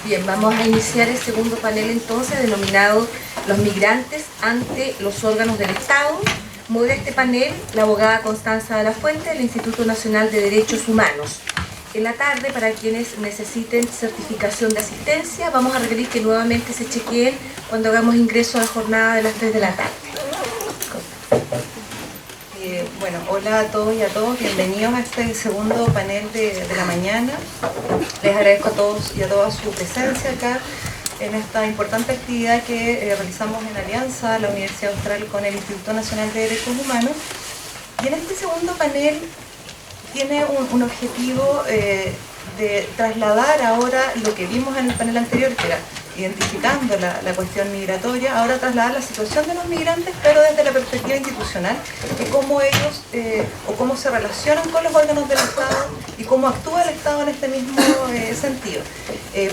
Bien, vamos a iniciar el segundo panel entonces, denominado Los migrantes ante los órganos del Estado. Modera este panel la abogada Constanza de la Fuente del Instituto Nacional de Derechos Humanos. En la tarde, para quienes necesiten certificación de asistencia, vamos a requerir que nuevamente se chequeen cuando hagamos ingreso a la jornada de las 3 de la tarde. Bueno, hola a todos y a todos, bienvenidos a este segundo panel de la mañana. Les agradezco a todos y a todas su presencia acá en esta importante actividad que realizamos en alianza la Universidad Austral con el Instituto Nacional de Derechos Humanos. Y en este segundo panel tiene un objetivo de trasladar ahora lo que vimos en el panel anterior, que era identificando la cuestión migratoria, ahora trasladar la situación de los migrantes, pero desde la perspectiva institucional, y cómo ellos, o cómo se relacionan con los órganos del Estado, y cómo actúa el Estado en este mismo sentido.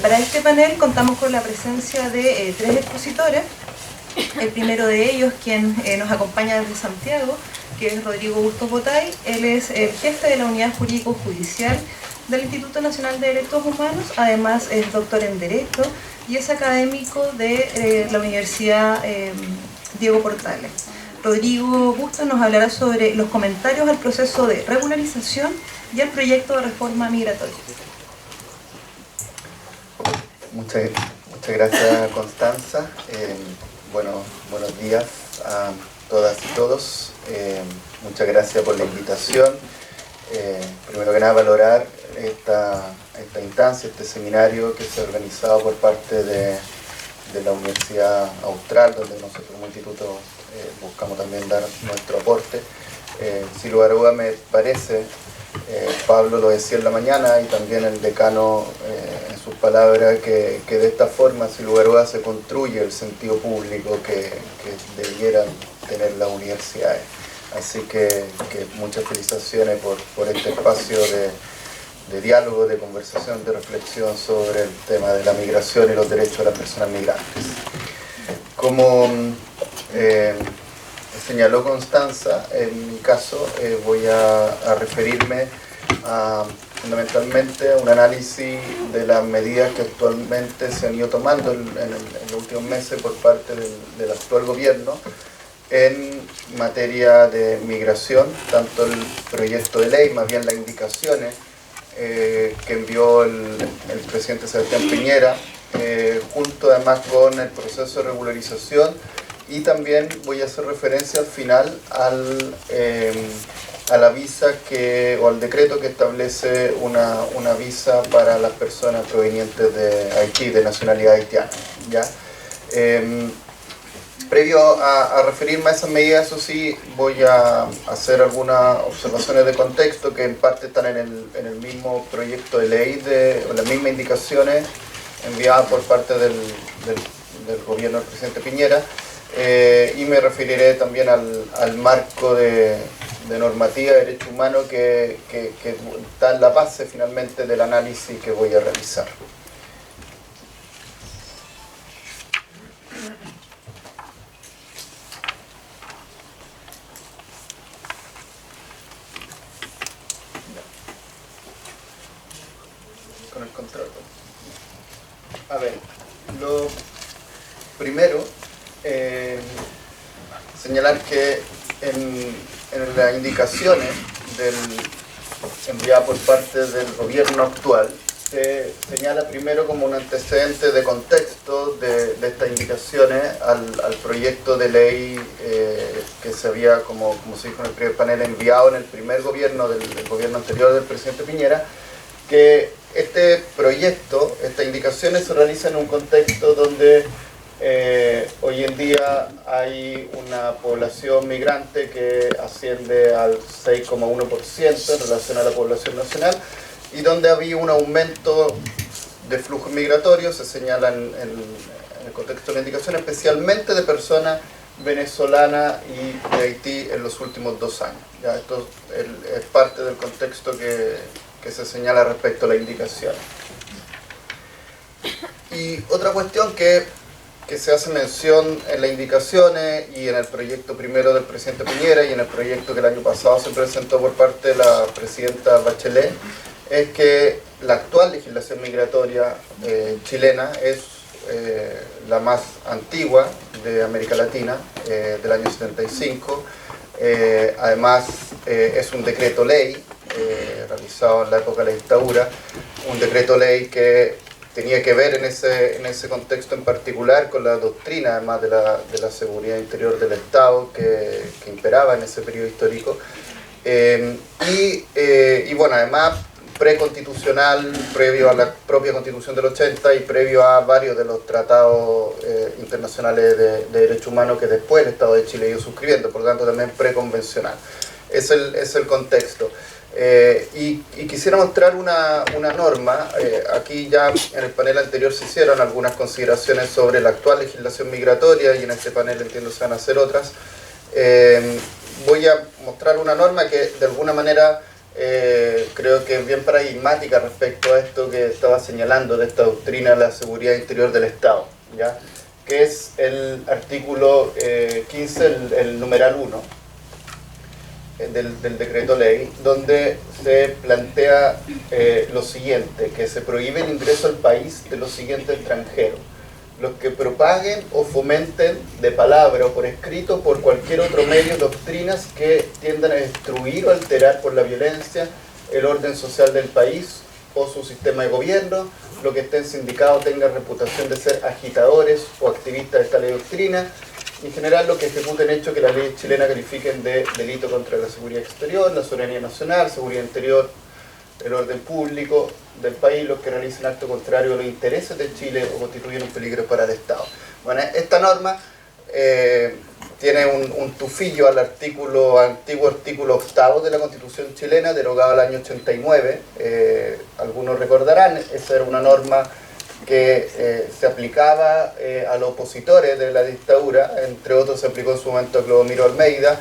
Para este panel contamos con la presencia de 3 expositores. El primero de ellos, quien nos acompaña desde Santiago, que es Rodrigo Bustos Botay. Él es el jefe de la Unidad Jurídico-Judicial del Instituto Nacional de Derechos Humanos, además es doctor en Derecho y es académico de la Universidad Diego Portales. Rodrigo Bustos nos hablará sobre los comentarios al proceso de regularización y al proyecto de reforma migratoria. Muchas gracias, Constanza. Buenos días a todas y todos. Muchas gracias por la invitación. Primero que nada, valorar esta instancia, este seminario que se ha organizado por parte de la Universidad Austral, donde nosotros como instituto buscamos también dar nuestro aporte. Sin lugar a dudas me parece, Pablo lo decía en la mañana y también el decano en sus palabras, que de esta forma sin lugar a dudas se construye el sentido público que debieran tener las universidades. Así que muchas felicitaciones por este espacio de diálogo, de conversación, de reflexión sobre el tema de la migración y los derechos de las personas migrantes. Como señaló Constanza, en mi caso voy a referirme fundamentalmente a un análisis de las medidas que actualmente se han ido tomando en los últimos meses por parte del actual gobierno en materia de migración, tanto el proyecto de ley, más bien las indicaciones que envió el presidente Sebastián Piñera, junto además con el proceso de regularización, y también voy a hacer referencia al final a la visa o al decreto que establece una visa para las personas provenientes de Haití, de nacionalidad haitiana, ¿ya? Previo a referirme a esas medidas, eso sí, voy a hacer algunas observaciones de contexto que en parte están en el mismo proyecto de ley, o las mismas indicaciones enviadas por parte del gobierno del presidente Piñera, y me referiré también al marco de normativa de derechos humanos que está en la base finalmente del análisis que voy a realizar. Con el control. A ver, lo primero, señalar que en las indicaciones enviadas por parte del gobierno actual, se señala primero como un antecedente de contexto de estas indicaciones al proyecto de ley que se había, como se dijo en el primer panel, enviado en el primer gobierno del gobierno anterior del presidente Piñera, que este proyecto, estas indicaciones se realizan en un contexto donde hoy en día hay una población migrante que asciende al 6,1% en relación a la población nacional, y donde había un aumento de flujos migratorios, se señala en el contexto de la indicación, especialmente de personas venezolanas y de Haití en los últimos 2 años. ¿Ya? Esto es parte del contexto que se señala respecto a la indicación. Y otra cuestión que se hace mención en las indicaciones y en el proyecto primero del presidente Piñera y en el proyecto que el año pasado se presentó por parte de la presidenta Bachelet, es que la actual legislación migratoria chilena es la más antigua de América Latina, del año 75. Además, es un decreto ley realizado en la época de la dictadura, un decreto ley que tenía que ver en ese contexto en particular con la doctrina, además de la seguridad interior del Estado que imperaba en ese periodo histórico. Y bueno, además preconstitucional, previo a la propia Constitución del 80 y previo a varios de los tratados internacionales de derechos humanos que después el Estado de Chile iba suscribiendo, por lo tanto también preconvencional. Es el contexto. Y quisiera mostrar una norma. Aquí ya en el panel anterior se hicieron algunas consideraciones sobre la actual legislación migratoria y en este panel entiendo se van a hacer otras. Voy a mostrar una norma que de alguna manera creo que es bien paradigmática respecto a esto que estaba señalando de esta doctrina de la seguridad interior del Estado, ¿ya? Que es el artículo 15, el numeral 1 del decreto ley, donde se plantea lo siguiente, que se prohíbe el ingreso al país de los siguientes extranjeros: los que propaguen o fomenten de palabra o por escrito por cualquier otro medio doctrinas que tiendan a destruir o alterar por la violencia el orden social del país o su sistema de gobierno, los que estén sindicados tengan reputación de ser agitadores o activistas de tal doctrina, y en general los que ejecuten hechos que la ley chilena califiquen de delito contra la seguridad exterior, la soberanía nacional, seguridad interior, el orden público del país, los que realicen actos contrarios a los intereses de Chile o constituyen un peligro para el Estado. Bueno, esta norma tiene un tufillo al antiguo artículo 8 de la Constitución chilena, derogado al año 89. Algunos recordarán, esa era una norma que se aplicaba a los opositores de la dictadura, entre otros se aplicó en su momento a Clodomiro Almeida.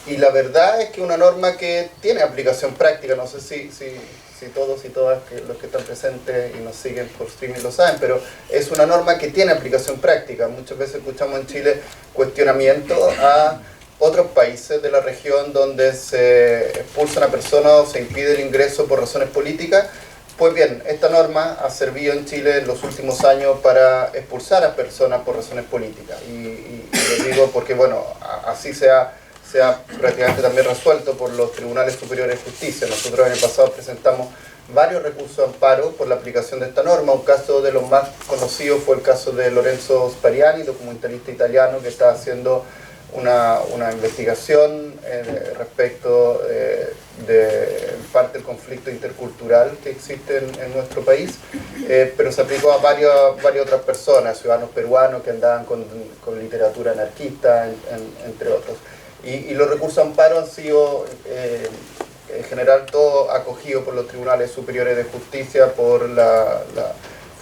Y la verdad es que una norma que tiene aplicación práctica, no sé si todos y todas los que están presentes y nos siguen por streaming lo saben, pero es una norma que tiene aplicación práctica. Muchas veces escuchamos en Chile cuestionamientos a otros países de la región donde se expulsa a una persona o se impide el ingreso por razones políticas. Pues bien, esta norma ha servido en Chile en los últimos años para expulsar a personas por razones políticas. Y lo digo porque, bueno, así se ha prácticamente también resuelto por los tribunales superiores de justicia. Nosotros el año pasado presentamos varios recursos de amparo por la aplicación de esta norma. Un caso de los más conocidos fue el caso de Lorenzo Spariani, documentalista italiano, que está haciendo una investigación respecto de parte del conflicto intercultural que existe en nuestro país, pero se aplicó a varias otras personas, ciudadanos peruanos que andaban con literatura anarquista, entre otros. Y los recursos de amparo han sido en general todo acogido por los tribunales superiores de justicia por la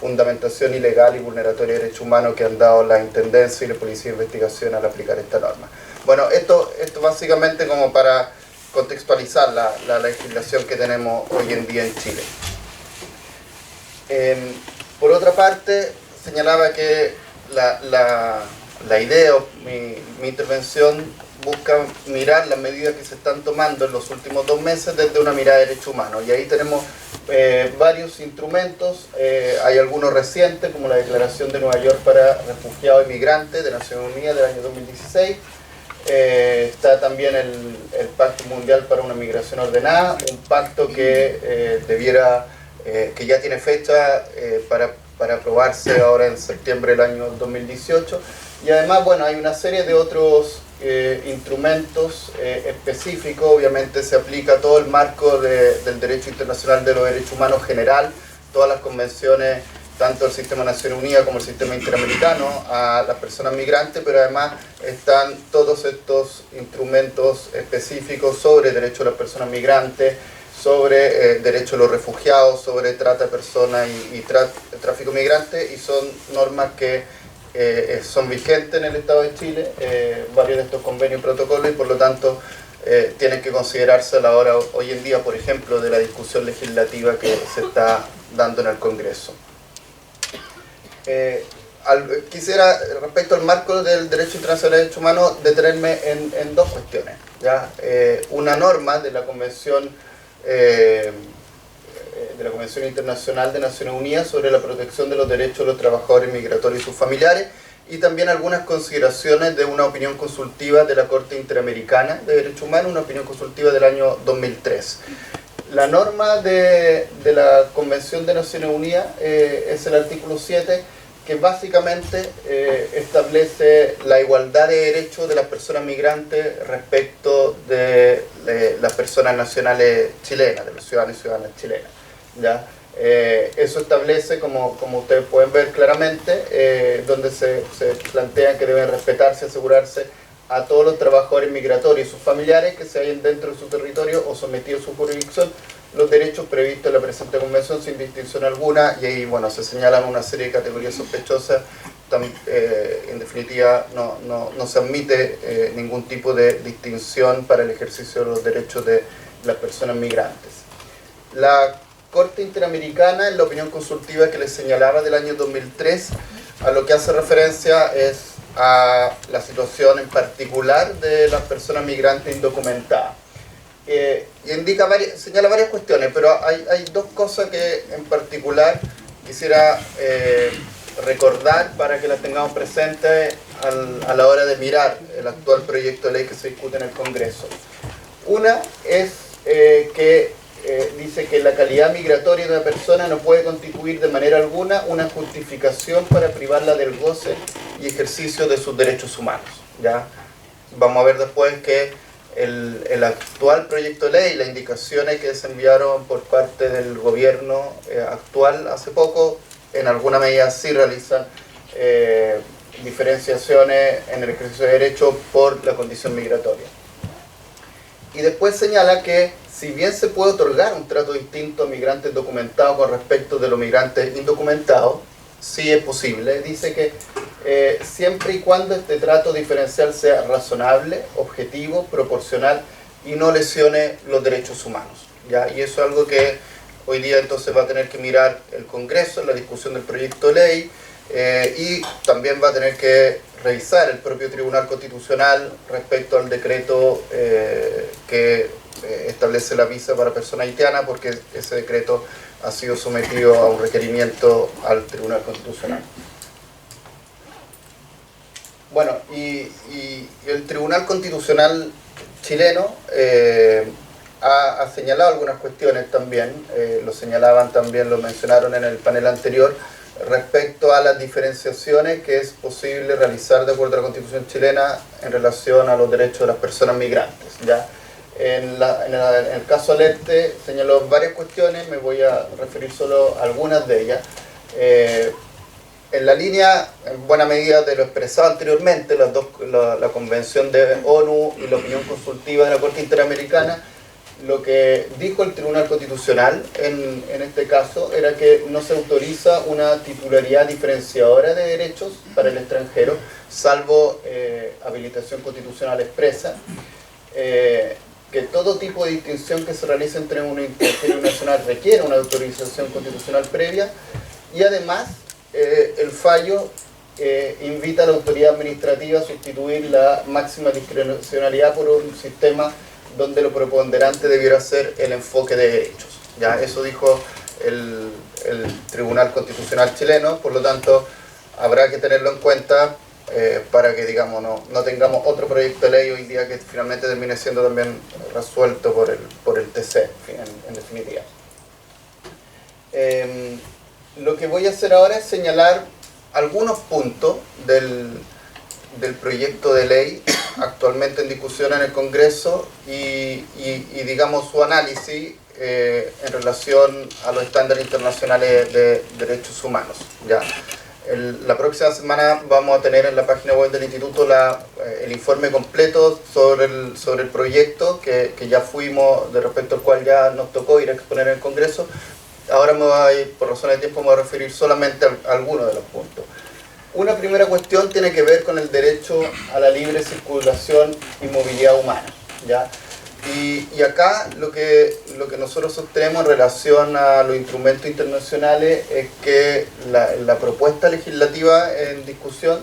fundamentación ilegal y vulneratoria de derechos humanos que han dado la Intendencia y la Policía de Investigación al aplicar esta norma. Bueno, esto básicamente como para contextualizar la legislación que tenemos hoy en día en Chile. Por otra parte, señalaba que la idea o mi intervención busca mirar las medidas que se están tomando en los últimos 2 meses desde una mirada de derechos humanos. Y ahí tenemos varios instrumentos, hay algunos recientes, como la Declaración de Nueva York para Refugiados y Migrantes de Naciones Unidas del año 2016. Está también el Pacto Mundial para una Migración Ordenada, un pacto que que ya tiene fecha para aprobarse ahora en septiembre del año 2018. Y además, bueno, hay una serie de otros instrumentos específicos. Obviamente se aplica todo el marco del derecho internacional de los derechos humanos general, todas las convenciones, tanto el sistema de Naciones Unidas como el sistema interamericano, a las personas migrantes, pero además están todos estos instrumentos específicos sobre derecho de las personas migrantes, sobre derecho de los refugiados, sobre trata de personas y tráfico migrante, y son normas que son vigentes en el Estado de Chile, varios de estos convenios y protocolos, y por lo tanto tienen que considerarse a la hora hoy en día, por ejemplo, de la discusión legislativa que se está dando en el Congreso. Quisiera, respecto al marco del derecho internacional de derechos humanos, detenerme en 2 cuestiones, ¿ya? Una norma de la Convención de la Convención Internacional de Naciones Unidas sobre la protección de los derechos de los trabajadores migratorios y sus familiares, y también algunas consideraciones de una opinión consultiva de la Corte Interamericana de Derechos Humanos, una opinión consultiva del año 2003. La norma de la Convención de Naciones Unidas es el artículo 7, que básicamente establece la igualdad de derechos de las personas migrantes respecto de las personas nacionales chilenas, de los ciudadanos y ciudadanas chilenas, ¿ya? Eso establece, como ustedes pueden ver claramente, donde se plantea que deben respetarse y asegurarse a todos los trabajadores migratorios y sus familiares que se hallen dentro de su territorio o sometidos a su jurisdicción los derechos previstos en la presente convención sin distinción alguna, y ahí bueno, se señalan una serie de categorías sospechosas. En definitiva no se admite ningún tipo de distinción para el ejercicio de los derechos de las personas migrantes. La Corte Interamericana, en la opinión consultiva que les señalaba del año 2003, a lo que hace referencia es a la situación en particular de las personas migrantes indocumentadas. Y señala varias cuestiones, pero hay dos cosas que en particular quisiera recordar para que las tengamos presentes a la hora de mirar el actual proyecto de ley que se discute en el Congreso. Una es que dice que la calidad migratoria de una persona no puede constituir de manera alguna una justificación para privarla del goce y ejercicio de sus derechos humanos, ¿ya? Vamos a ver después que el actual proyecto de ley, las indicaciones que se enviaron por parte del gobierno actual hace poco, en alguna medida sí realizan diferenciaciones en el ejercicio de derechos por la condición migratoria. Y después señala que si bien se puede otorgar un trato distinto a migrantes documentados con respecto de los migrantes indocumentados, sí es posible. Dice que siempre y cuando este trato diferencial sea razonable, objetivo, proporcional y no lesione los derechos humanos, ¿ya? Y eso es algo que hoy día entonces va a tener que mirar el Congreso en la discusión del proyecto de ley, y también va a tener que revisar el propio Tribunal Constitucional respecto al decreto que establece la visa para personas haitianas, porque ese decreto ha sido sometido a un requerimiento al Tribunal Constitucional. Bueno, y el Tribunal Constitucional chileno ha señalado algunas cuestiones también, lo señalaban también, lo mencionaron en el panel anterior, respecto a las diferenciaciones que es posible realizar de acuerdo a la Constitución chilena en relación a los derechos de las personas migrantes, ¿ya? En el caso Alerte señaló varias cuestiones, me voy a referir solo a algunas de ellas. En la línea, en buena medida, de lo expresado anteriormente, la Convención de ONU y la opinión consultiva de la Corte Interamericana, lo que dijo el Tribunal Constitucional en este caso era que no se autoriza una titularidad diferenciadora de derechos para el extranjero, salvo habilitación constitucional expresa, que todo tipo de distinción que se realice entre un extranjero y un nacional requiere una autorización constitucional previa, y además el fallo invita a la autoridad administrativa a sustituir la máxima discrecionalidad por un sistema donde lo preponderante debiera ser el enfoque de derechos. Ya, eso dijo el Tribunal Constitucional chileno, por lo tanto habrá que tenerlo en cuenta para que, digamos, no tengamos otro proyecto de ley hoy día que finalmente termine siendo también resuelto por el TC, en definitiva. Lo que voy a hacer ahora es señalar algunos puntos del proyecto de ley actualmente en discusión en el Congreso y digamos su análisis en relación a los estándares internacionales de derechos humanos, ¿ya? La próxima semana vamos a tener en la página web del Instituto el informe completo sobre el proyecto que ya fuimos, de respecto al cual ya nos tocó ir a exponer en el Congreso. Ahora por razones de tiempo me voy a referir solamente a algunos de los puntos. Una primera cuestión tiene que ver con el derecho a la libre circulación y movilidad humana, ¿ya? Y acá lo que nosotros sostenemos en relación a los instrumentos internacionales es que la propuesta legislativa en discusión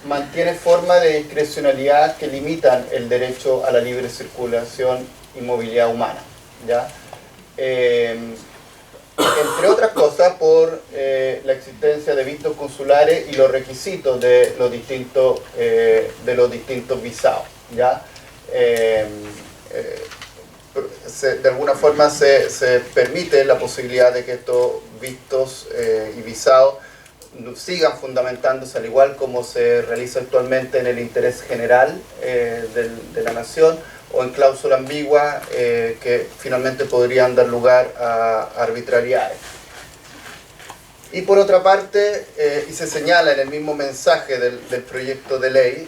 mantiene formas de discrecionalidad que limitan el derecho a la libre circulación y movilidad humana, ¿ya? entre otras cosas por la existencia de vistos consulares y los requisitos de los distintos visados, ¿ya? De alguna forma se permite la posibilidad de que estos vistos y visados sigan fundamentándose al igual como se realiza actualmente en el interés general de la nación, o en cláusula ambigua que finalmente podrían dar lugar a arbitrariedades. Y por otra parte, y se señala en el mismo mensaje del proyecto de ley,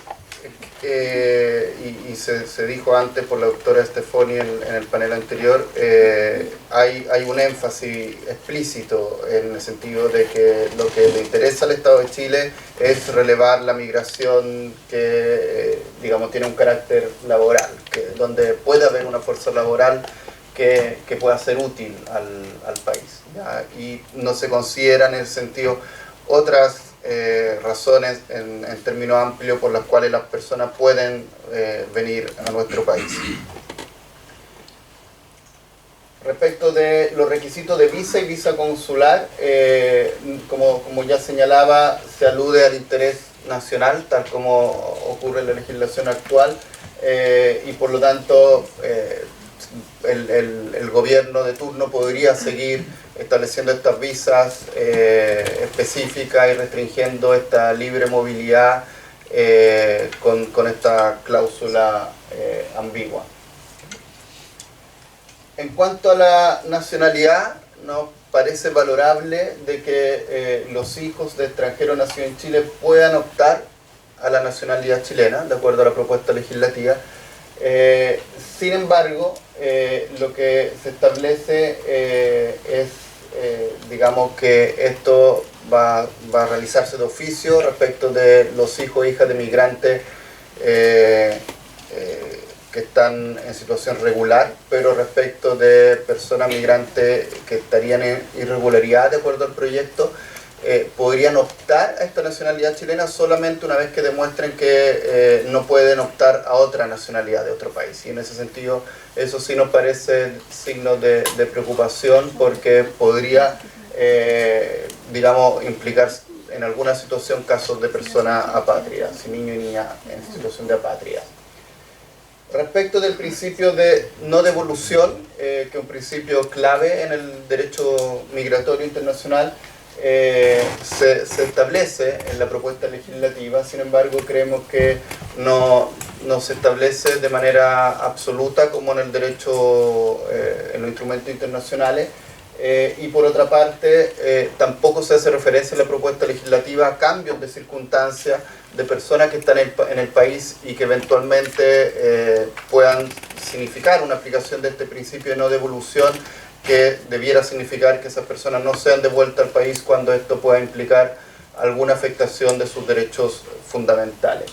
y se dijo antes por la doctora Stefani en el panel anterior, hay un énfasis explícito en el sentido de que lo que le interesa al Estado de Chile es relevar la migración que, digamos, tiene un carácter laboral, donde puede haber una fuerza laboral que pueda ser útil al país, ¿ya? Y no se consideran en el sentido otras razones en términos amplios por las cuales las personas pueden venir a nuestro país. Respecto de los requisitos de visa y visa consular, como ya señalaba, se alude al interés nacional, tal como ocurre en la legislación actual, y por lo tanto el gobierno de turno podría seguir estableciendo estas visas específicas y restringiendo esta libre movilidad con esta cláusula ambigua. En cuanto a la nacionalidad, nos parece valorable de que los hijos de extranjeros nacidos en Chile puedan optar a la nacionalidad chilena, de acuerdo a la propuesta legislativa. Sin embargo, lo que se establece es, digamos, que esto va a realizarse de oficio respecto de los hijos e hijas de migrantes que están en situación regular, pero respecto de personas migrantes que estarían en irregularidad de acuerdo al proyecto, podrían optar a esta nacionalidad chilena solamente una vez que demuestren que no pueden optar a otra nacionalidad de otro país. Y en ese sentido, eso sí nos parece signo de preocupación, porque podría, digamos, implicar en alguna situación casos de personas apátridas, si niños y niñas en situación de apátrida. Respecto del principio de no devolución, que es un principio clave en el derecho migratorio internacional, se establece en la propuesta legislativa. Sin embargo, creemos que no se establece de manera absoluta como en el derecho, en los instrumentos internacionales, y por otra parte tampoco se hace referencia en la propuesta legislativa a cambios de circunstancias de personas que están en el país y que eventualmente puedan significar una aplicación de este principio de no devolución, que debiera significar que esas personas no sean devueltas al país cuando esto pueda implicar alguna afectación de sus derechos fundamentales.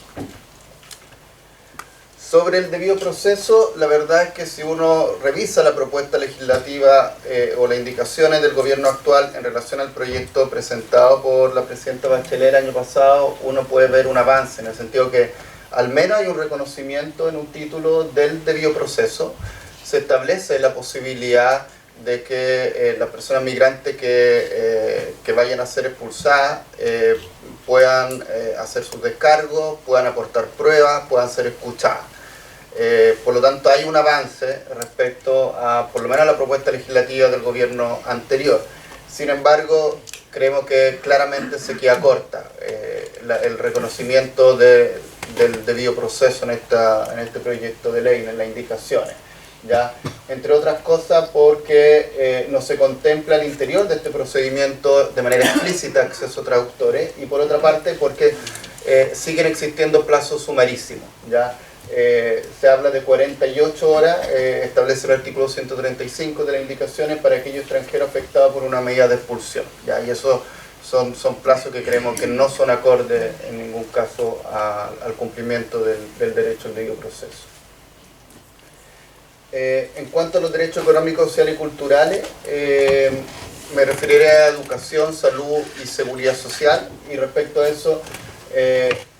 Sobre el debido proceso, la verdad es que si uno revisa la propuesta legislativa o las indicaciones del gobierno actual en relación al proyecto presentado por la presidenta Bachelet el año pasado, uno puede ver un avance, en el sentido que al menos hay un reconocimiento en un título del debido proceso. Se establece la posibilidad de que las personas migrantes que vayan a ser expulsadas puedan hacer sus descargos, puedan aportar pruebas, puedan ser escuchadas. Por lo tanto, hay un avance respecto a, por lo menos, a la propuesta legislativa del gobierno anterior. Sin embargo, creemos que claramente se queda corta el reconocimiento del debido proceso en este proyecto de ley, en las indicaciones, ¿ya? Entre otras cosas porque no se contempla al interior de este procedimiento de manera explícita acceso a traductores, y por otra parte porque siguen existiendo plazos sumarísimos, ¿ya? Se habla de 48 horas, establece el artículo 135 de las indicaciones para aquellos extranjeros afectados por una medida de expulsión, ¿ya? Y eso son plazos que creemos que no son acordes en ningún caso al cumplimiento del derecho al debido proceso. En cuanto a los derechos económicos, sociales y culturales, me referiré a educación, salud y seguridad social, y respecto a eso,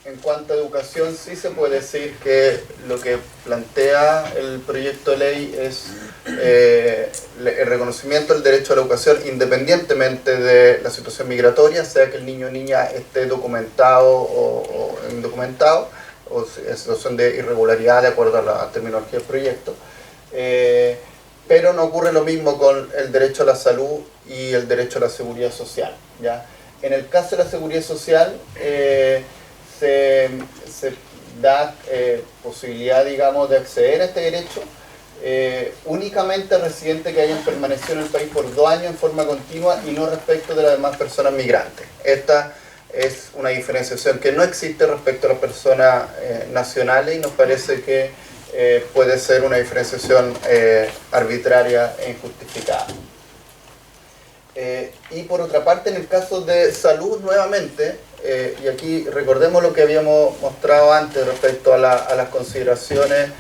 En cuanto a educación, sí se puede decir que lo que plantea el proyecto de ley es el reconocimiento del derecho a la educación independientemente de la situación migratoria, sea que el niño o niña esté documentado o indocumentado, o en situación de irregularidad de acuerdo a la terminología del proyecto. Pero no ocurre lo mismo con el derecho a la salud y el derecho a la seguridad social, ¿ya? En el caso de la seguridad social, se da posibilidad, digamos, de acceder a este derecho únicamente a residentes que hayan permanecido en el país por 2 años en forma continua y no respecto de las demás personas migrantes. Esta es una diferenciación que no existe respecto a las personas nacionales y nos parece que puede ser una diferenciación arbitraria e injustificada. Y por otra parte, en el caso de salud, nuevamente, y aquí recordemos lo que habíamos mostrado antes respecto a las consideraciones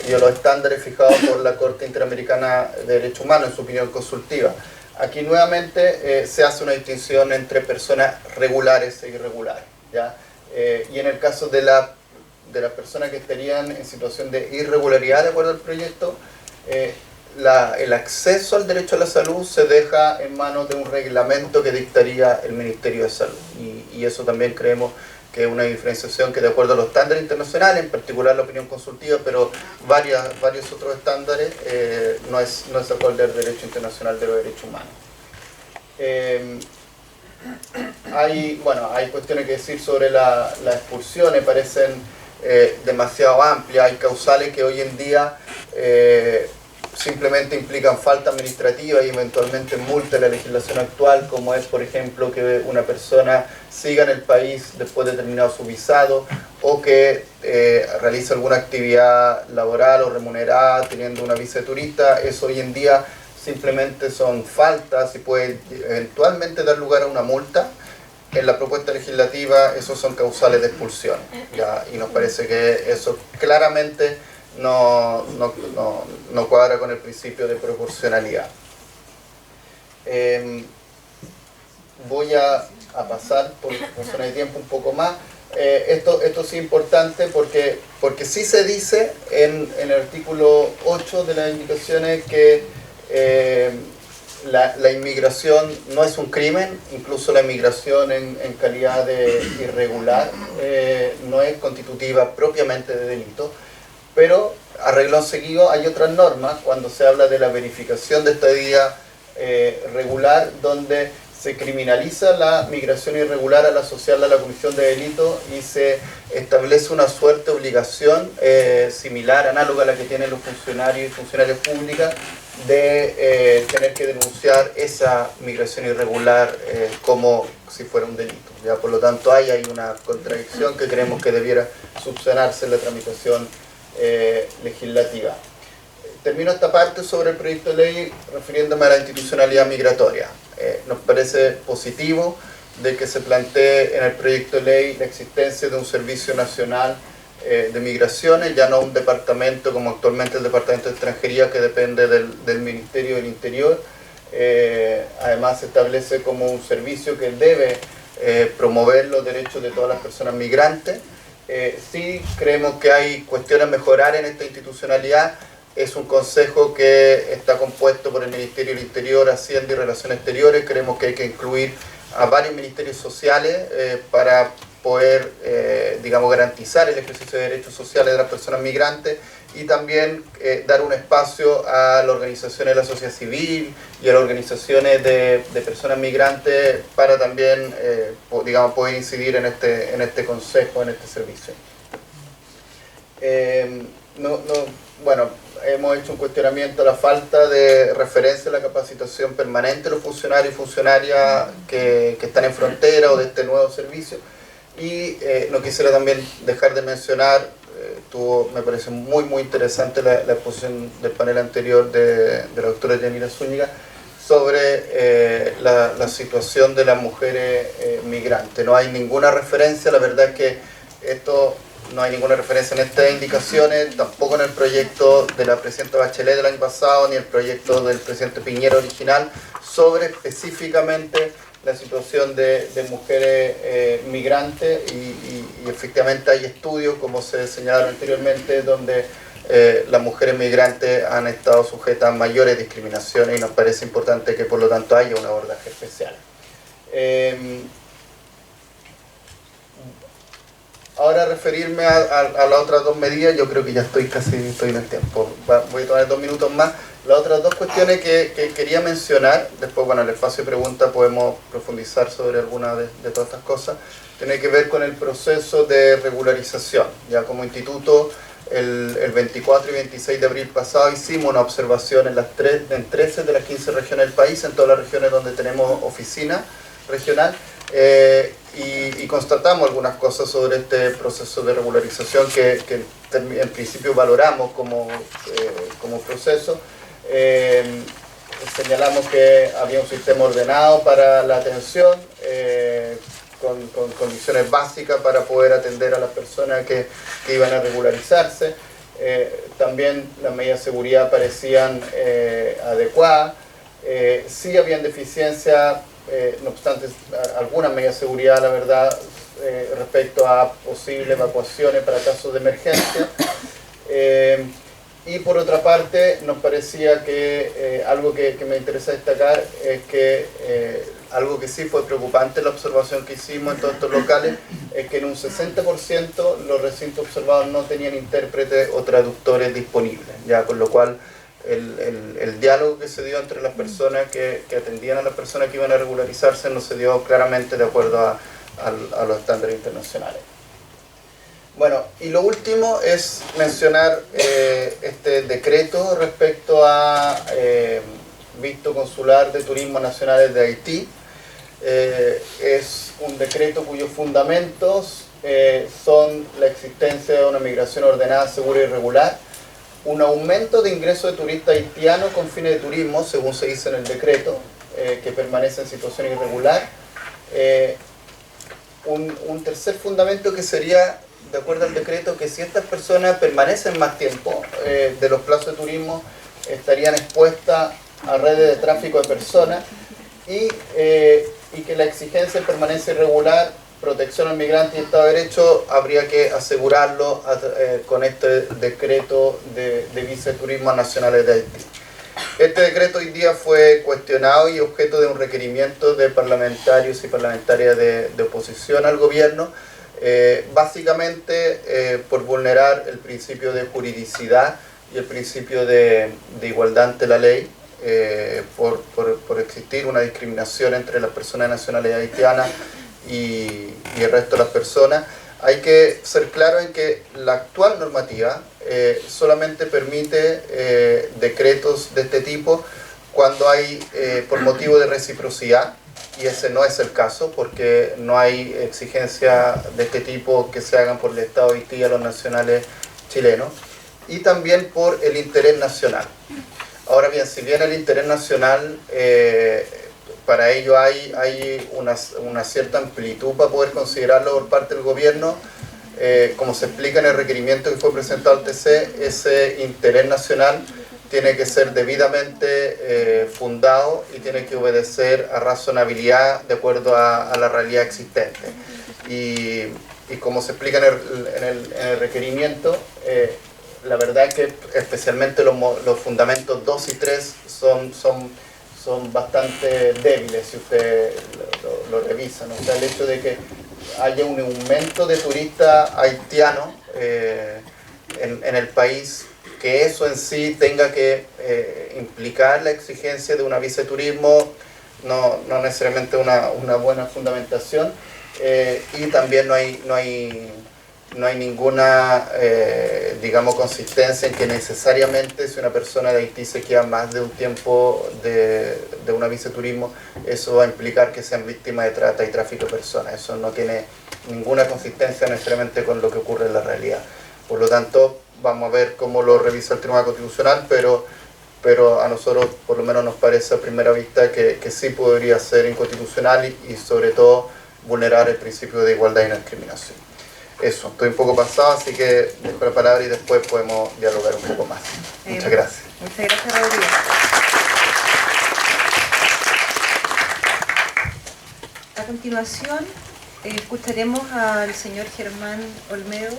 y a los estándares fijados por la Corte Interamericana de Derechos Humanos en su opinión consultiva. Aquí nuevamente se hace una distinción entre personas regulares e irregulares, ¿ya? Y en el caso de las personas que estarían en situación de irregularidad de acuerdo al proyecto, el acceso al derecho a la salud se deja en manos de un reglamento que dictaría el Ministerio de Salud. Y eso también creemos que es una diferenciación que de acuerdo a los estándares internacionales, en particular la opinión consultiva, pero varios otros estándares, no es acorde al derecho internacional de los derechos humanos. Hay cuestiones que decir sobre las expulsiones, parecen demasiado amplias, hay causales que hoy en día simplemente implican falta administrativa y eventualmente multa en la legislación actual, como es, por ejemplo, que una persona siga en el país después de terminado su visado o que realice alguna actividad laboral o remunerada teniendo una visa de turista. Eso hoy en día simplemente son faltas y puede eventualmente dar lugar a una multa. En la propuesta legislativa esos son causales de expulsión, ¿ya? Y nos parece que eso claramente no cuadra con el principio de proporcionalidad. Voy a pasar por razones de tiempo un poco más. Esto sí es importante porque sí se dice en el artículo 8 de las indicaciones que la inmigración no es un crimen, incluso la inmigración en calidad de irregular no es constitutiva propiamente de delito. Pero a renglón seguido hay otras normas cuando se habla de la verificación de estadía regular, donde se criminaliza la migración irregular al asociarla a la comisión de delito y se establece una suerte de obligación similar, análoga a la que tienen los funcionarios y funcionarias públicas, de tener que denunciar esa migración irregular como si fuera un delito, ¿ya? Por lo tanto hay una contradicción que creemos que debiera subsanarse en la tramitación legislativa. Termino esta parte sobre el proyecto de ley refiriéndome a la institucionalidad migratoria. Nos parece positivo de que se plantee en el proyecto de ley la existencia de un servicio nacional de migraciones, ya no un departamento como actualmente el Departamento de Extranjería, que depende del Ministerio del Interior. Además se establece como un servicio que debe promover los derechos de todas las personas migrantes. Sí creemos que hay cuestiones a mejorar en esta institucionalidad. Es un consejo que está compuesto por el Ministerio del Interior, Hacienda y Relaciones Exteriores. Creemos que hay que incluir a varios ministerios sociales para poder, garantizar el ejercicio de derechos sociales de las personas migrantes y también dar un espacio a las organizaciones de la sociedad civil y a las organizaciones de personas migrantes para también, poder incidir en este consejo, en este servicio. Hemos hecho un cuestionamiento a la falta de referencia a la capacitación permanente de los funcionarios y funcionarias que están en frontera o de este nuevo servicio. Y no quisiera también dejar de mencionar, me parece muy interesante la exposición del panel anterior de la doctora Yanira Zúñiga sobre la situación de las mujeres migrantes. No hay ninguna referencia, la verdad es que no hay ninguna referencia en estas indicaciones, tampoco en el proyecto de la presidenta Bachelet del año pasado, ni el proyecto del presidente Piñera original, sobre específicamente la situación de mujeres migrantes y efectivamente hay estudios, como se señalaron anteriormente, donde las mujeres migrantes han estado sujetas a mayores discriminaciones y nos parece importante que por lo tanto haya un abordaje especial. Ahora referirme a las otras dos medidas, yo creo que ya estoy en el tiempo, voy a tomar 2 minutos más. Las otras dos cuestiones que quería mencionar, después bueno, en el espacio de preguntas podemos profundizar sobre alguna de todas estas cosas, tiene que ver con el proceso de regularización. Ya como instituto, el 24 y 26 de abril pasado hicimos una observación en 13 de las 15 regiones del país, en todas las regiones donde tenemos oficina regional, y constatamos algunas cosas sobre este proceso de regularización que en principio valoramos como proceso. Señalamos que había un sistema ordenado para la atención, con condiciones básicas para poder atender a las personas que iban a regularizarse. También las medidas de seguridad parecían adecuadas. Sí habían deficiencias, no obstante, algunas medidas de seguridad, la verdad, respecto a posibles evacuaciones para casos de emergencia. Y por otra parte, nos parecía que algo que me interesa destacar es que algo que sí fue preocupante en la observación que hicimos en todos estos locales es que en un 60% los recintos observados no tenían intérpretes o traductores disponibles, ya con lo cual el diálogo que se dio entre las personas que atendían a las personas que iban a regularizarse no se dio claramente de acuerdo a los estándares internacionales. Bueno, y lo último es mencionar este decreto respecto a visto consular de turismo nacionales de Haití. Es un decreto cuyos fundamentos son la existencia de una migración ordenada, segura y regular, un aumento de ingresos de turistas haitianos con fines de turismo, según se dice en el decreto, que permanece en situación irregular. Un tercer fundamento que sería, de acuerdo al decreto, que si estas personas permanecen más tiempo de los plazos de turismo, estarían expuestas a redes de tráfico de personas y que la exigencia de permanencia irregular, protección al migrante y Estado de Derecho habría que asegurarlo con este decreto de viceturismos nacionales de Haití. Este decreto hoy día fue cuestionado y objeto de un requerimiento de parlamentarios y parlamentarias de oposición al gobierno, básicamente por vulnerar el principio de juridicidad y el principio de igualdad ante la ley, por existir una discriminación entre las personas nacionales haitianas y el resto de las personas. Hay que ser claro en que la actual normativa solamente permite decretos de este tipo cuando hay por motivo de reciprocidad, y ese no es el caso porque no hay exigencia de este tipo que se hagan por el Estado de Haití a los nacionales chilenos, y también por el interés nacional. Ahora bien, si bien el interés nacional, para ello hay una cierta amplitud para poder considerarlo por parte del gobierno, como se explica en el requerimiento que fue presentado al TC, ese interés nacional tiene que ser debidamente fundado y tiene que obedecer a razonabilidad de acuerdo a la realidad existente. Y como se explica en el requerimiento, la verdad es que especialmente los fundamentos 2 y 3 son bastante débiles si usted lo revisan. O sea, el hecho de que haya un aumento de turistas haitianos en el país, que eso en sí tenga que implicar la exigencia de una visa de turismo, no necesariamente una buena fundamentación, y también no hay ninguna, digamos, consistencia en que necesariamente si una persona de Haití se queda más de un tiempo de una visa de turismo, eso va a implicar que sean víctimas de trata y tráfico de personas. Eso no tiene ninguna consistencia necesariamente con lo que ocurre en la realidad. Por lo tanto, vamos a ver cómo lo revisa el Tribunal Constitucional, pero a nosotros por lo menos nos parece a primera vista que sí podría ser inconstitucional y sobre todo vulnerar el principio de igualdad y no discriminación. Eso, estoy un poco pasado, así que dejo la palabra y después podemos dialogar un poco más. Muchas gracias. Muchas gracias, Rodrigo. continuación escucharemos al señor Germán Olmedo,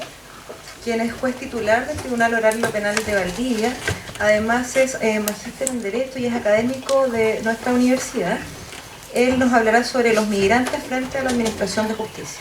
quien es juez titular del Tribunal Oral y Penal de Valdivia. Además es magíster en Derecho y es académico de nuestra universidad. Él nos hablará sobre los migrantes frente a la Administración de Justicia.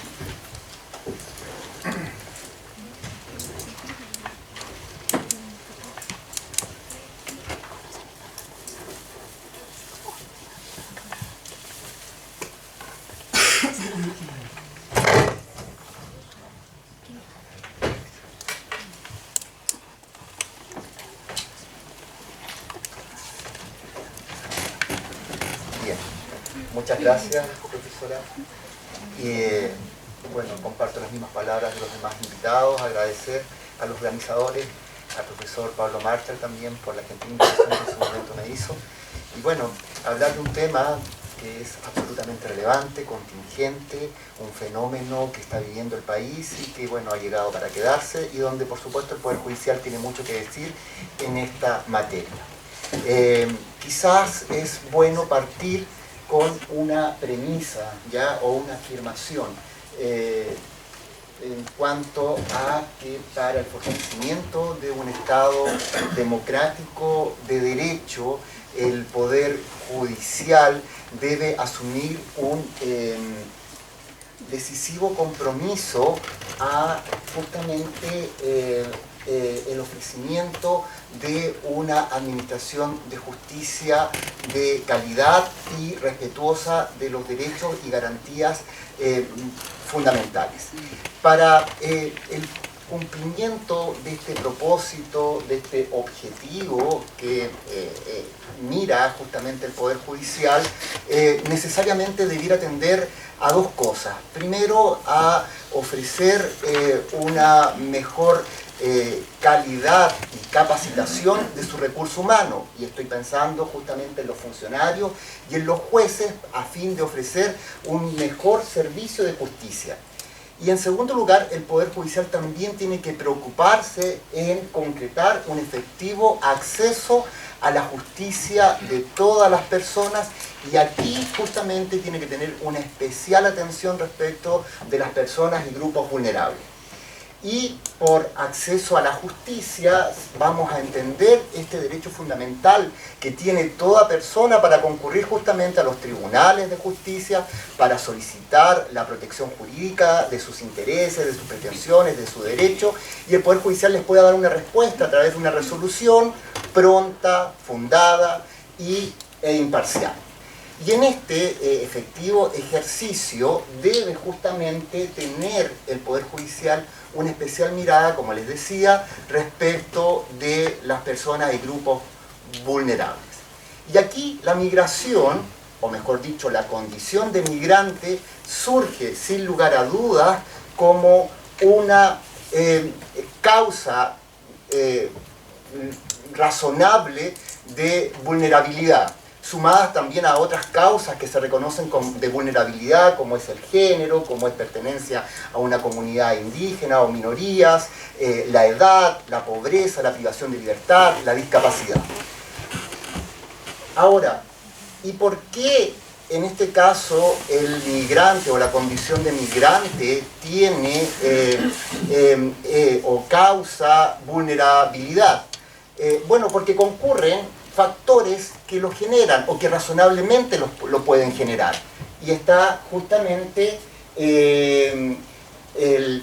Muchas gracias, profesora. Bueno, comparto las mismas palabras de los demás invitados, agradecer a los organizadores, al profesor Pablo Marchal también por la gentil invitación que en su momento me hizo. Y bueno, hablar de un tema que es absolutamente relevante, contingente, un fenómeno que está viviendo el país y que bueno, ha llegado para quedarse y donde por supuesto el Poder Judicial tiene mucho que decir en esta materia. Quizás es bueno partir con una premisa ya o una afirmación en cuanto a que para el fortalecimiento de un Estado democrático de derecho el Poder Judicial debe asumir un decisivo compromiso a justamente el ofrecimiento de una administración de justicia de calidad y respetuosa de los derechos y garantías fundamentales. Para el cumplimiento de este propósito, de este objetivo que mira justamente el Poder Judicial, necesariamente debiera atender a dos cosas. Primero, a ofrecer una mejor calidad y capacitación de su recurso humano, y estoy pensando justamente en los funcionarios y en los jueces a fin de ofrecer un mejor servicio de justicia. Y en segundo lugar, el Poder Judicial también tiene que preocuparse en concretar un efectivo acceso a la justicia de todas las personas, y aquí justamente tiene que tener una especial atención respecto de las personas y grupos vulnerables. Y por acceso a la justicia vamos a entender este derecho fundamental que tiene toda persona para concurrir justamente a los tribunales de justicia, para solicitar la protección jurídica de sus intereses, de sus pretensiones, de su derecho, y el Poder Judicial les pueda dar una respuesta a través de una resolución pronta, fundada e imparcial. Y en este efectivo ejercicio debe justamente tener el Poder Judicial una especial mirada, como les decía, respecto de las personas y grupos vulnerables. Y aquí la migración, o mejor dicho, la condición de migrante, surge sin lugar a dudas como una causa razonable de vulnerabilidad, sumadas también a otras causas que se reconocen de vulnerabilidad, como es el género, como es pertenencia a una comunidad indígena o minorías, la edad, la pobreza, la privación de libertad, la discapacidad. Ahora, ¿y por qué en este caso el migrante o la condición de migrante tiene o causa vulnerabilidad? Bueno, porque concurren factores que lo generan o que razonablemente lo pueden generar. Y está justamente el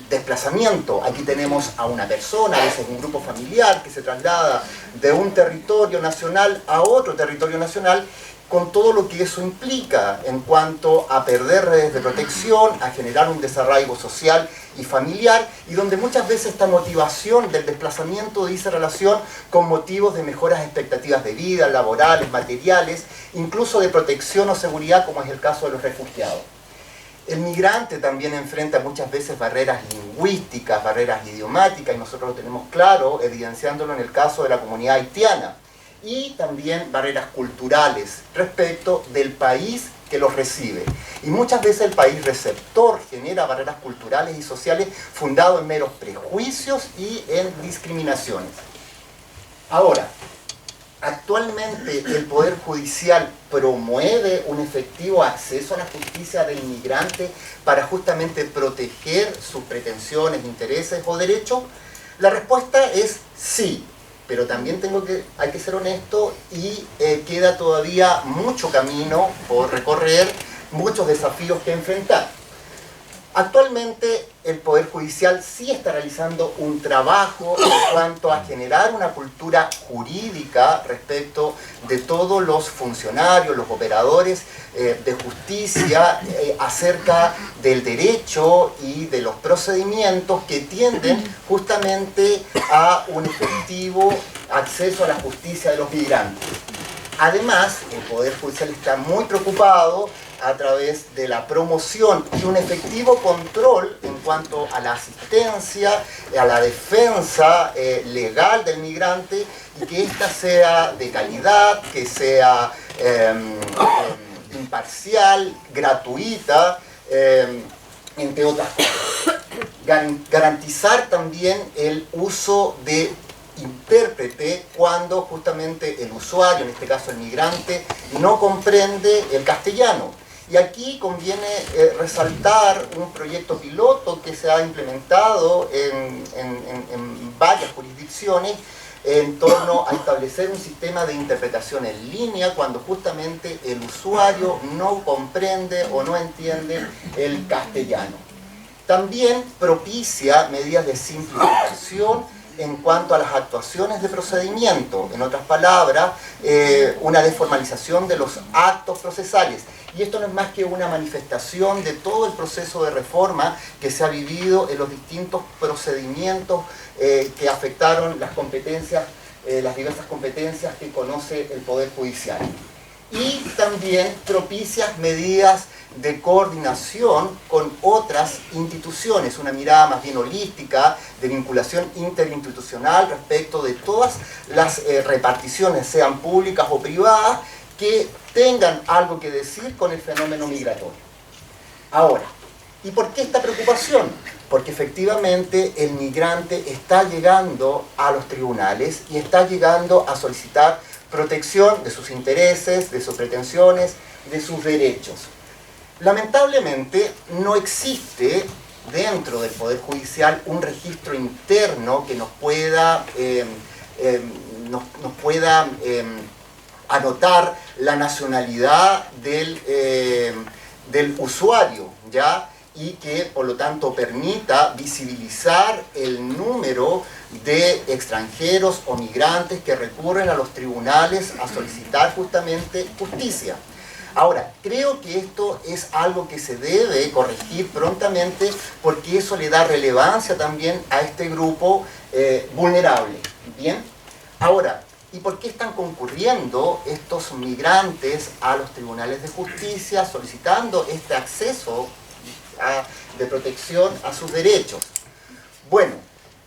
desplazamiento. Aquí tenemos a una persona, a veces un grupo familiar, que se traslada de un territorio nacional a otro territorio nacional, con todo lo que eso implica en cuanto a perder redes de protección, a generar un desarraigo social y familiar, y donde muchas veces esta motivación del desplazamiento dice relación con motivos de mejoras expectativas de vida, laborales, materiales, incluso de protección o seguridad, como es el caso de los refugiados. El migrante también enfrenta muchas veces barreras lingüísticas, barreras idiomáticas, y nosotros lo tenemos claro, evidenciándolo en el caso de la comunidad haitiana, y también barreras culturales respecto del país que los recibe. Y muchas veces el país receptor genera barreras culturales y sociales fundadas en meros prejuicios y en discriminaciones. Ahora, Actualmente el Poder Judicial promueve un efectivo acceso a la justicia del inmigrante para justamente proteger sus pretensiones, intereses o derechos. La respuesta es sí, pero también hay que ser honesto y queda todavía mucho camino por recorrer, muchos desafíos que enfrentar. Actualmente el Poder Judicial sí está realizando un trabajo en cuanto a generar una cultura jurídica respecto de todos los funcionarios, los operadores de justicia acerca del derecho y de los procedimientos que tienden justamente a un efectivo acceso a la justicia de los migrantes. Además, el Poder Judicial está muy preocupado a través de la promoción y un efectivo control en cuanto a la asistencia, a la defensa legal del migrante y que ésta sea de calidad, que sea imparcial, gratuita, entre otras cosas. Garantizar también el uso de intérprete cuando justamente el usuario, en este caso el migrante, no comprende el castellano. Y aquí conviene resaltar un proyecto piloto que se ha implementado en varias jurisdicciones en torno a establecer un sistema de interpretación en línea cuando justamente el usuario no comprende o no entiende el castellano. También propicia medidas de simplificación en cuanto a las actuaciones de procedimiento, en otras palabras, una desformalización de los actos procesales. Y esto no es más que una manifestación de todo el proceso de reforma que se ha vivido en los distintos procedimientos que afectaron las competencias, las diversas competencias que conoce el Poder Judicial. Y también propicia medidas de coordinación con otras instituciones, una mirada más bien holística, de vinculación interinstitucional respecto de todas las reparticiones, sean públicas o privadas, que tengan algo que decir con el fenómeno migratorio. Ahora, ¿y por qué esta preocupación? Porque efectivamente el migrante está llegando a los tribunales y está llegando a solicitar protección de sus intereses, de sus pretensiones, de sus derechos. Lamentablemente no existe dentro del Poder Judicial un registro interno que nos pueda anotar la nacionalidad del usuario, ¿ya? Y que por lo tanto permita visibilizar el número de extranjeros o migrantes que recurren a los tribunales a solicitar justamente justicia. Ahora, creo que esto es algo que se debe corregir prontamente porque eso le da relevancia también a este grupo vulnerable. ¿Bien? Ahora, ¿y por qué están concurriendo estos migrantes a los tribunales de justicia solicitando este acceso de protección a sus derechos? Bueno,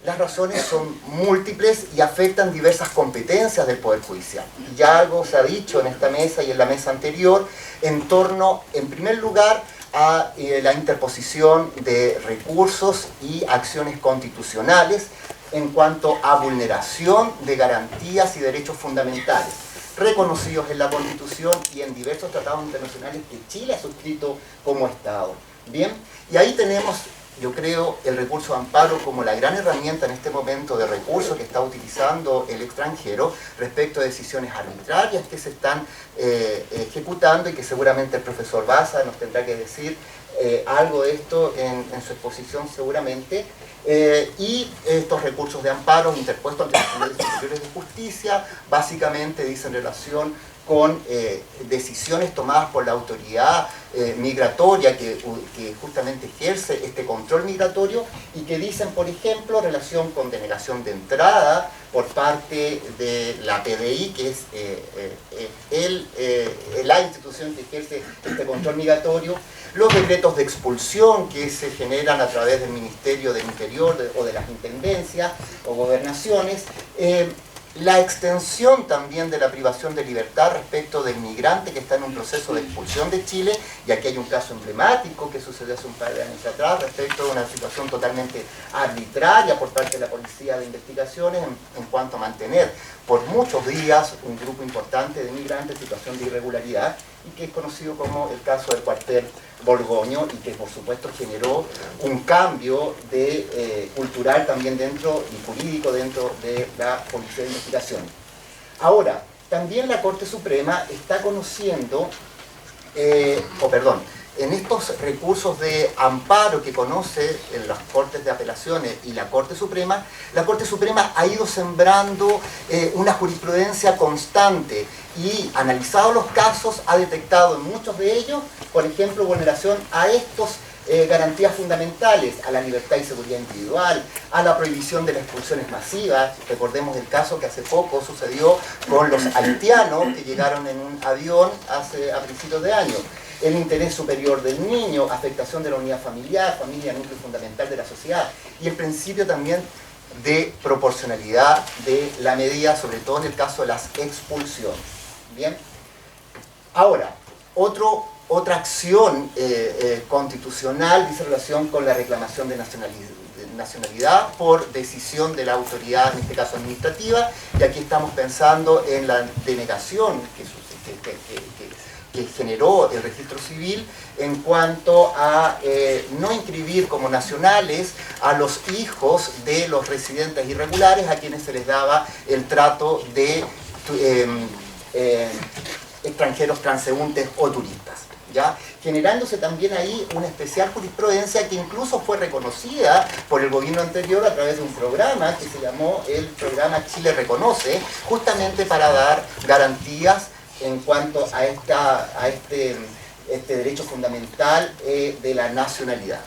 las razones son múltiples y afectan diversas competencias del Poder Judicial. Ya algo se ha dicho en esta mesa y en la mesa anterior en torno, en primer lugar, a la interposición de recursos y acciones constitucionales en cuanto a vulneración de garantías y derechos fundamentales, reconocidos en la Constitución y en diversos tratados internacionales que Chile ha suscrito como Estado. Bien, y ahí tenemos, yo creo, el recurso de amparo como la gran herramienta en este momento de recurso que está utilizando el extranjero respecto a decisiones arbitrarias que se están ejecutando y que seguramente el profesor Baza nos tendrá que decir algo de esto en su exposición seguramente. Y estos recursos de amparo interpuestos ante los tribunales superiores de justicia básicamente dicen relación con decisiones tomadas por la autoridad migratoria que justamente ejerce este control migratorio y que dicen, por ejemplo, relación con denegación de entrada por parte de la PDI, que es la institución que ejerce este control migratorio, los decretos de expulsión que se generan a través del Ministerio del Interior o de las intendencias o gobernaciones, la extensión también de la privación de libertad respecto del migrante que está en un proceso de expulsión de Chile, y aquí hay un caso emblemático que sucedió hace un par de años atrás respecto a una situación totalmente arbitraria por parte de la Policía de Investigaciones en cuanto a mantener por muchos días un grupo importante de migrantes en situación de irregularidad, y que es conocido como el caso del cuartel Borgoño, y que por supuesto generó un cambio cultural también dentro y jurídico dentro de la Policía de Investigaciones. Ahora, también la Corte Suprema está conociendo, en estos recursos de amparo que conoce en las Cortes de Apelaciones y la Corte Suprema ha ido sembrando una jurisprudencia constante y, analizado los casos, ha detectado en muchos de ellos, por ejemplo, vulneración a estos garantías fundamentales, a la libertad y seguridad individual, a la prohibición de las expulsiones masivas. Recordemos el caso que hace poco sucedió con los haitianos que llegaron en un avión a principios de año. El interés superior del niño, afectación de la unidad familiar, familia núcleo fundamental de la sociedad, y el principio también de proporcionalidad de la medida, sobre todo en el caso de las expulsiones. Bien. Ahora, otra acción constitucional dice relación con la reclamación de nacionalidad por decisión de la autoridad, en este caso administrativa, y aquí estamos pensando en la denegación que generó el registro civil en cuanto a no inscribir como nacionales a los hijos de los residentes irregulares, a quienes se les daba el trato de extranjeros transeúntes o turistas, ¿ya? Generándose también ahí una especial jurisprudencia que incluso fue reconocida por el gobierno anterior a través de un programa que se llamó el programa Chile Reconoce, justamente para dar garantías en cuanto a este derecho fundamental de la nacionalidad.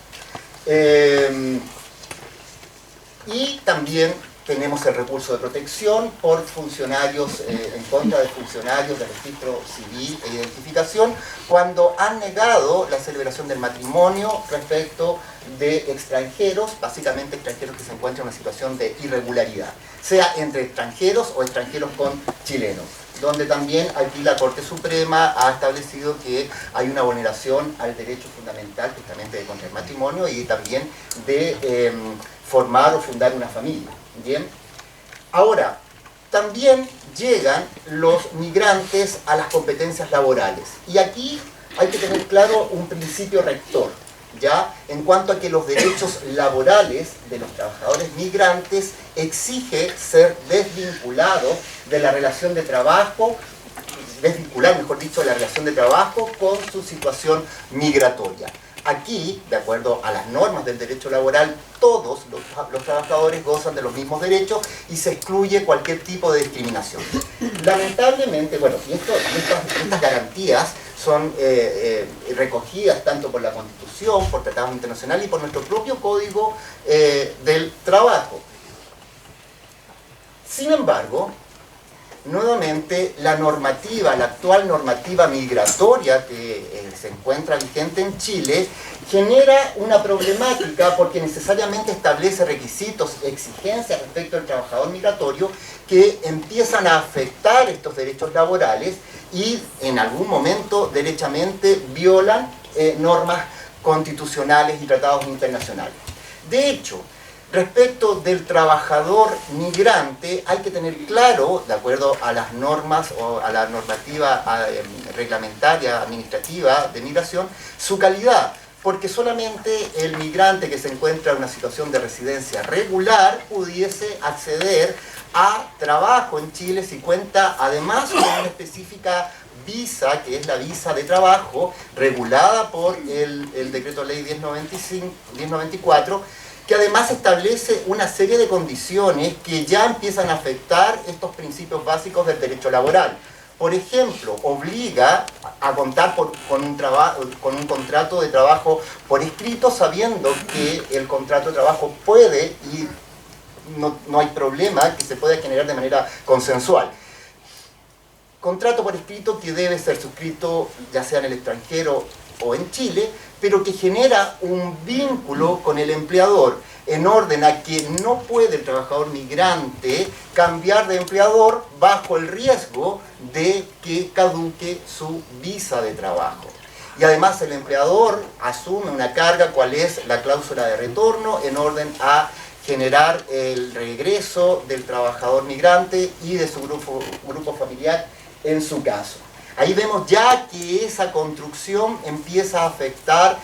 Y también tenemos el recurso de protección por funcionarios, en contra de funcionarios de registro civil e identificación, cuando han negado la celebración del matrimonio respecto de extranjeros, básicamente extranjeros que se encuentran en una situación de irregularidad, sea entre extranjeros o extranjeros con chilenos, donde también aquí la Corte Suprema ha establecido que hay una vulneración al derecho fundamental justamente contra el matrimonio y también de formar o fundar una familia. Bien. Ahora, también llegan los migrantes a las competencias laborales, y aquí hay que tener claro un principio rector, ¿ya? En cuanto a que los derechos laborales de los trabajadores migrantes exige ser desvinculados de la relación de trabajo, desvincular, mejor dicho, la relación de trabajo con su situación migratoria. Aquí, de acuerdo a las normas del derecho laboral, todos los trabajadores gozan de los mismos derechos y se excluye cualquier tipo de discriminación. Lamentablemente, bueno, estas garantías son recogidas tanto por la Constitución, por tratados internacionales y por nuestro propio Código del Trabajo. Sin embargo, nuevamente la actual normativa migratoria que se encuentra vigente en Chile genera una problemática porque necesariamente establece requisitos, exigencias respecto al trabajador migratorio que empiezan a afectar estos derechos laborales y en algún momento derechamente violan normas constitucionales y tratados internacionales. De hecho, respecto del trabajador migrante, hay que tener claro, de acuerdo a las normas o a la normativa reglamentaria administrativa de migración, su calidad, porque solamente el migrante que se encuentra en una situación de residencia regular pudiese acceder a trabajo en Chile si cuenta además con una específica visa, que es la visa de trabajo, regulada por el Decreto Ley 1094, que además establece una serie de condiciones que ya empiezan a afectar estos principios básicos del derecho laboral. Por ejemplo, obliga a contar con un contrato de trabajo por escrito, sabiendo que el contrato de trabajo puede y no hay problema que se pueda generar de manera consensual. Contrato por escrito que debe ser suscrito ya sea en el extranjero o en Chile, pero que genera un vínculo con el empleador, en orden a que no puede el trabajador migrante cambiar de empleador bajo el riesgo de que caduque su visa de trabajo. Y además el empleador asume una carga, cual es la cláusula de retorno, en orden a generar el regreso del trabajador migrante y de su grupo familiar en su caso. Ahí vemos ya que esa construcción empieza a afectar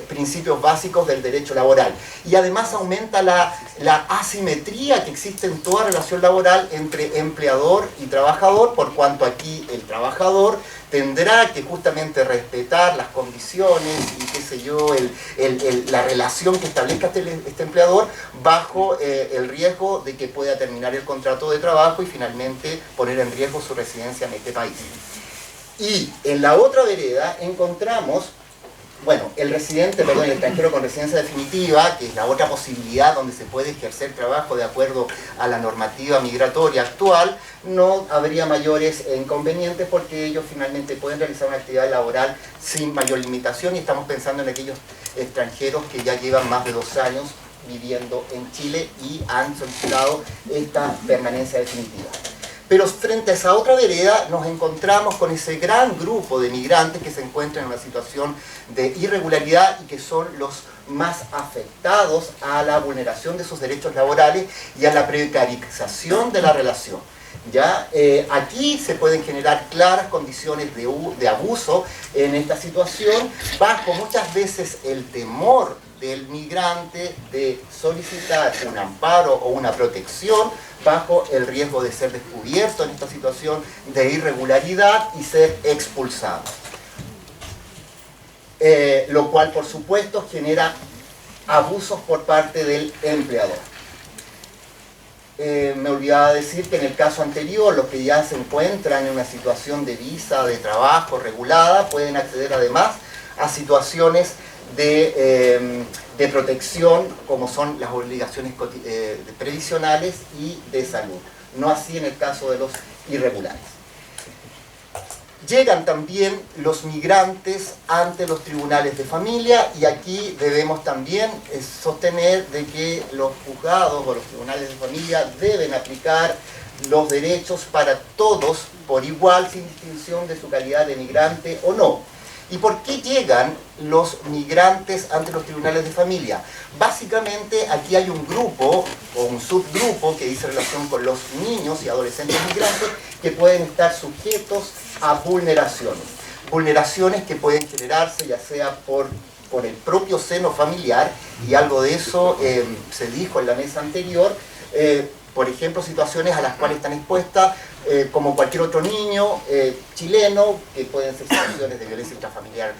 principios básicos del derecho laboral. Y además aumenta la asimetría que existe en toda relación laboral entre empleador y trabajador, por cuanto aquí el trabajador tendrá que justamente respetar las condiciones y qué sé yo, la relación que establezca este empleador bajo el riesgo de que pueda terminar el contrato de trabajo y finalmente poner en riesgo su residencia en este país. Y en la otra vereda encontramos, bueno, el extranjero con residencia definitiva, que es la otra posibilidad donde se puede ejercer trabajo de acuerdo a la normativa migratoria actual. No habría mayores inconvenientes porque ellos finalmente pueden realizar una actividad laboral sin mayor limitación, y estamos pensando en aquellos extranjeros que ya llevan más de 2 años viviendo en Chile y han solicitado esta permanencia definitiva. Pero frente a esa otra vereda nos encontramos con ese gran grupo de migrantes que se encuentran en una situación de irregularidad y que son los más afectados a la vulneración de sus derechos laborales y a la precarización de la relación. ¿Ya? Aquí se pueden generar claras condiciones de abuso en esta situación, bajo muchas veces el temor del migrante de solicitar un amparo o una protección, bajo el riesgo de ser descubierto en esta situación de irregularidad y ser expulsado. Lo cual, por supuesto, genera abusos por parte del empleador. Me olvidaba decir que en el caso anterior, los que ya se encuentran en una situación de visa de trabajo regulada pueden acceder además a situaciones de protección, como son las obligaciones previsionales y de salud. No así en el caso de los irregulares. Llegan también los migrantes ante los tribunales de familia, y aquí debemos también sostener de que los juzgados o los tribunales de familia deben aplicar los derechos para todos por igual, sin distinción de su calidad de migrante o no. ¿Y por qué llegan los migrantes ante los tribunales de familia? Básicamente aquí hay un grupo o un subgrupo que dice relación con los niños y adolescentes migrantes que pueden estar sujetos a vulneraciones. Vulneraciones que pueden generarse ya sea por el propio seno familiar, y algo de eso se dijo en la mesa anterior, por ejemplo, situaciones a las cuales están expuestas como cualquier otro niño chileno, que pueden ser situaciones de violencia intrafamiliar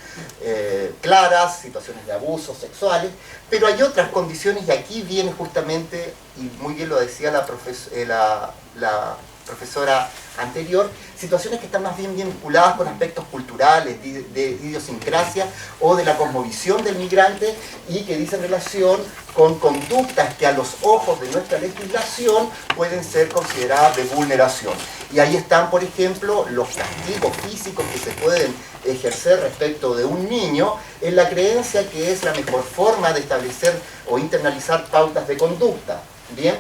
claras, situaciones de abusos sexuales, pero hay otras condiciones, y aquí viene justamente, y muy bien lo decía la profesora anterior, situaciones que están más bien vinculadas con aspectos culturales, de idiosincrasia o de la cosmovisión del migrante, y que dicen relación con conductas que a los ojos de nuestra legislación pueden ser consideradas de vulneración. Y ahí están, por ejemplo, los castigos físicos que se pueden ejercer respecto de un niño, en la creencia que es la mejor forma de establecer o internalizar pautas de conducta. ¿Bien?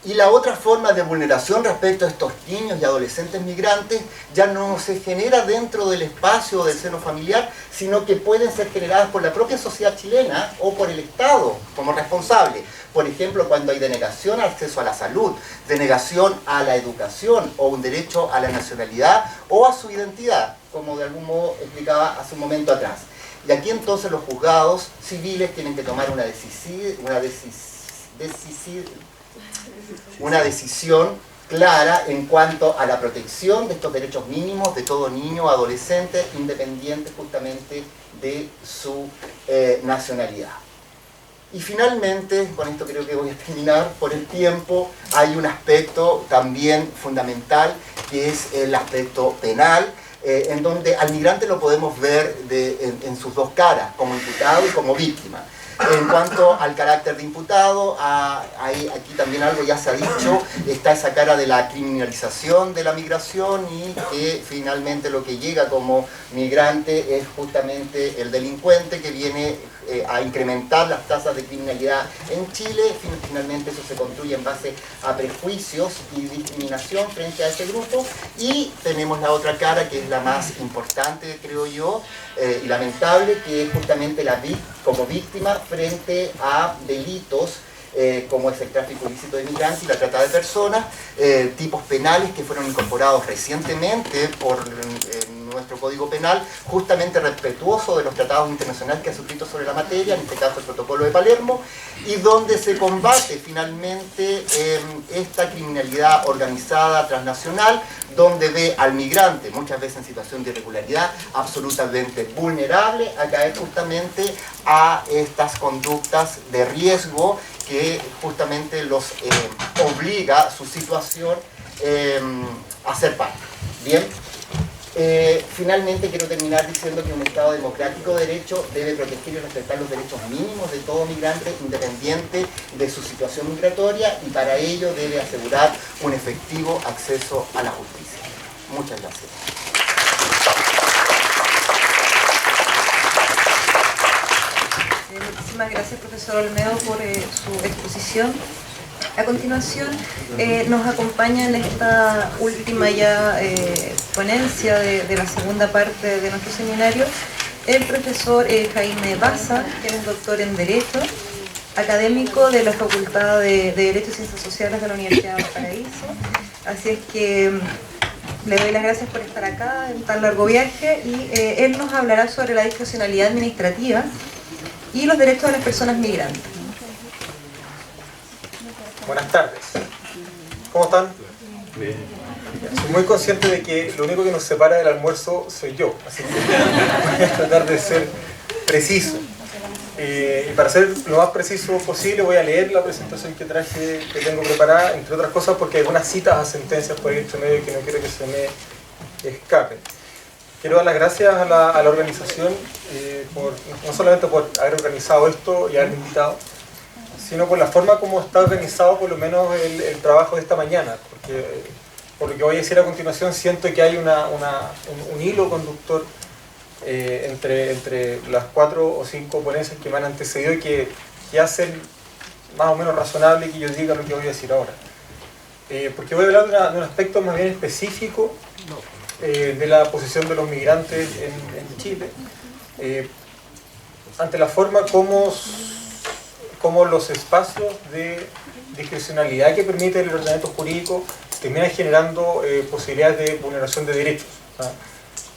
Y la otra forma de vulneración respecto a estos niños y adolescentes migrantes ya no se genera dentro del espacio del seno familiar, sino que pueden ser generadas por la propia sociedad chilena o por el Estado como responsable. Por ejemplo, cuando hay denegación al acceso a la salud, denegación a la educación o un derecho a la nacionalidad o a su identidad, como de algún modo explicaba hace un momento atrás. Y aquí entonces los juzgados civiles tienen que tomar una decisión clara en cuanto a la protección de estos derechos mínimos de todo niño o adolescente, independiente justamente de su nacionalidad. Y finalmente, con esto creo que voy a terminar por el tiempo, hay un aspecto también fundamental, que es el aspecto penal, en donde al migrante lo podemos ver en sus dos caras, como imputado y como víctima. En cuanto al carácter de imputado, aquí también algo ya se ha dicho, está esa cara de la criminalización de la migración y que finalmente lo que llega como migrante es justamente el delincuente que viene a incrementar las tasas de criminalidad en Chile. Finalmente eso se construye en base a prejuicios y discriminación frente a ese grupo. Y tenemos la otra cara, que es la más importante, creo yo, y lamentable, que es justamente como víctima frente a delitos como es el tráfico ilícito de migrantes y la trata de personas, tipos penales que fueron incorporados recientemente por nuestro Código Penal, justamente respetuoso de los tratados internacionales que ha suscrito sobre la materia, en este caso el Protocolo de Palermo, y donde se combate finalmente esta criminalidad organizada transnacional, donde ve al migrante, muchas veces en situación de irregularidad, absolutamente vulnerable a caer justamente a estas conductas de riesgo que justamente los obliga su situación a ser parte. Bien. Finalmente quiero terminar diciendo que un Estado democrático de derecho debe proteger y respetar los derechos mínimos de todo migrante independiente de su situación migratoria, y para ello debe asegurar un efectivo acceso a la justicia. Muchas gracias. Muchísimas gracias, profesor Olmedo, por su exposición. A continuación nos acompaña en esta última ya ponencia de la segunda parte de nuestro seminario el profesor Jaime Baza, que es doctor en Derecho, académico de la Facultad de Derecho y Ciencias Sociales de la Universidad de Valparaíso. Así es que le doy las gracias por estar acá en tan largo viaje, y él nos hablará sobre la discrecionalidad administrativa y los derechos de las personas migrantes. Buenas tardes. ¿Cómo están? Bien. Soy muy consciente de que lo único que nos separa del almuerzo soy yo, así que voy a tratar de ser preciso. Y para ser lo más preciso posible voy a leer la presentación que tengo preparada, entre otras cosas porque hay algunas citas a sentencias por ahí entre medio que no quiero que se me escapen. Quiero dar las gracias a la organización, no solamente por haber organizado esto y haberme invitado, sino por la forma como está organizado por lo menos el trabajo de esta mañana, porque por lo que voy a decir a continuación siento que hay un hilo conductor entre las 4 o 5 ponencias que me han antecedido y que hacen más o menos razonable que yo diga lo que voy a decir ahora. Porque voy a hablar de un aspecto más bien específico de la posición de los migrantes en Chile, ante la forma como los espacios de discrecionalidad que permite el ordenamiento jurídico terminan generando posibilidades de vulneración de derechos.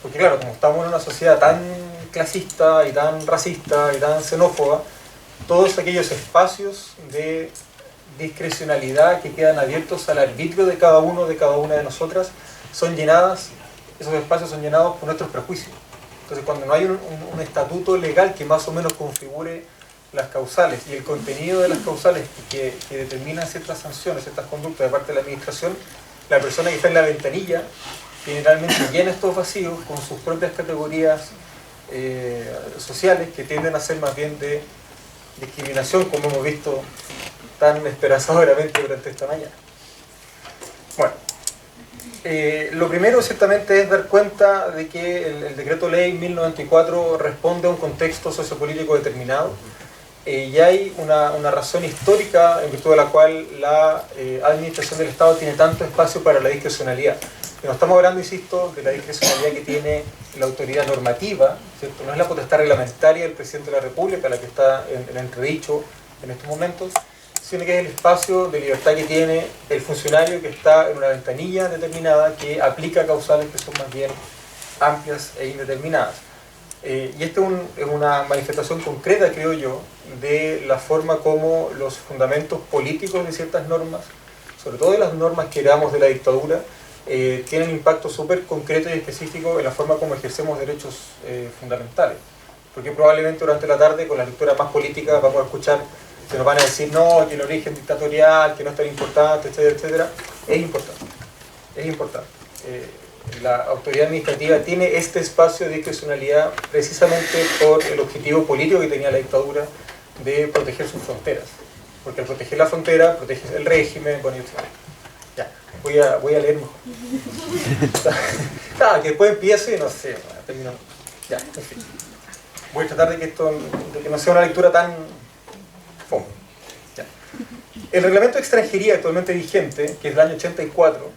Porque claro, como estamos en una sociedad tan clasista y tan racista y tan xenófoba, todos aquellos espacios de discrecionalidad que quedan abiertos al arbitrio de cada uno, de cada una de nosotras, esos espacios son llenados por nuestros prejuicios. Entonces cuando no hay un estatuto legal que más o menos configure las causales y el contenido de las causales que determinan ciertas sanciones, ciertas conductas de parte de la administración, la persona que está en la ventanilla generalmente llena estos vacíos con sus propias categorías sociales que tienden a ser más bien de discriminación, como hemos visto tan esperanzadoramente durante esta mañana. Bueno, lo primero ciertamente es dar cuenta de que el decreto ley 1094 responde a un contexto sociopolítico determinado. Y hay una razón histórica en virtud de la cual la administración del Estado tiene tanto espacio para la discrecionalidad. No estamos hablando, insisto, de la discrecionalidad que tiene la autoridad normativa, ¿cierto? No es la potestad reglamentaria del presidente de la República la que está en entredicho en estos momentos, sino que es el espacio de libertad que tiene el funcionario que está en una ventanilla determinada que aplica causales que son más bien amplias e indeterminadas. Y esta es una manifestación concreta, creo yo, de la forma como los fundamentos políticos de ciertas normas, sobre todo de las normas que heredamos de la dictadura, tienen un impacto súper concreto y específico en la forma como ejercemos derechos fundamentales. Porque probablemente durante la tarde, con la lectura más política, vamos a escuchar que nos van a decir no, que el origen dictatorial, que no es tan importante, etcétera, etcétera. Es importante, es importante. La autoridad administrativa tiene este espacio de discrecionalidad precisamente por el objetivo político que tenía la dictadura de proteger sus fronteras, porque al proteger la frontera, protege el régimen, bueno, etc. Ya, voy a leer mejor. Claro, que después empiece, no sé, termino. Ya, en fin. Voy a tratar de que no sea una lectura tan fome. Ya. El reglamento de extranjería actualmente vigente, que es del año 84,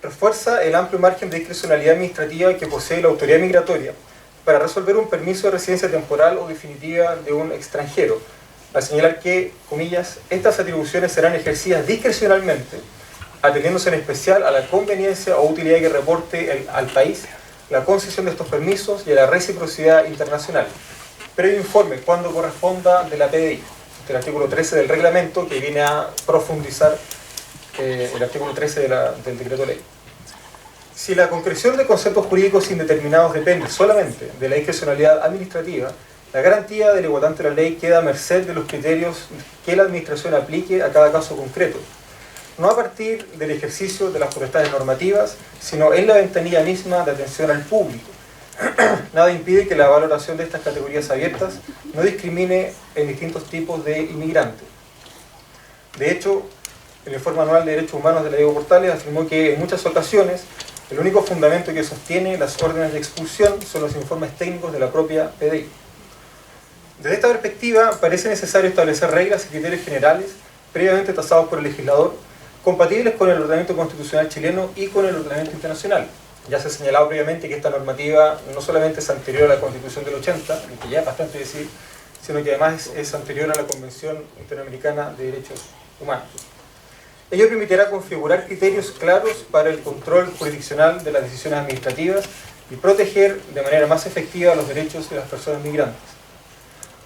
refuerza el amplio margen de discrecionalidad administrativa que posee la autoridad migratoria para resolver un permiso de residencia temporal o definitiva de un extranjero, al señalar que, comillas, estas atribuciones serán ejercidas discrecionalmente, atendiéndose en especial a la conveniencia o utilidad que reporte al país la concesión de estos permisos y a la reciprocidad internacional, previo informe cuando corresponda de la PDI, el artículo 13 del reglamento, que viene a profundizar el artículo 13 del decreto ley. Si la concreción de conceptos jurídicos indeterminados depende solamente de la discrecionalidad administrativa, la garantía de la igualdad ante la ley queda a merced de los criterios que la administración aplique a cada caso concreto, no a partir del ejercicio de las potestades normativas, sino en la ventanilla misma de atención al público. Nada impide que la valoración de estas categorías abiertas no discrimine en distintos tipos de inmigrantes. De hecho, el Informe Anual de Derechos Humanos de la Diego Portales afirmó que en muchas ocasiones el único fundamento que sostiene las órdenes de expulsión son los informes técnicos de la propia PDI. Desde esta perspectiva, parece necesario establecer reglas y criterios generales previamente tasados por el legislador, compatibles con el ordenamiento constitucional chileno y con el ordenamiento internacional. Ya se ha señalado previamente que esta normativa no solamente es anterior a la Constitución del 80, que ya es bastante decir, sino que además es anterior a la Convención Interamericana de Derechos Humanos. Ello permitirá configurar criterios claros para el control jurisdiccional de las decisiones administrativas y proteger de manera más efectiva los derechos de las personas migrantes.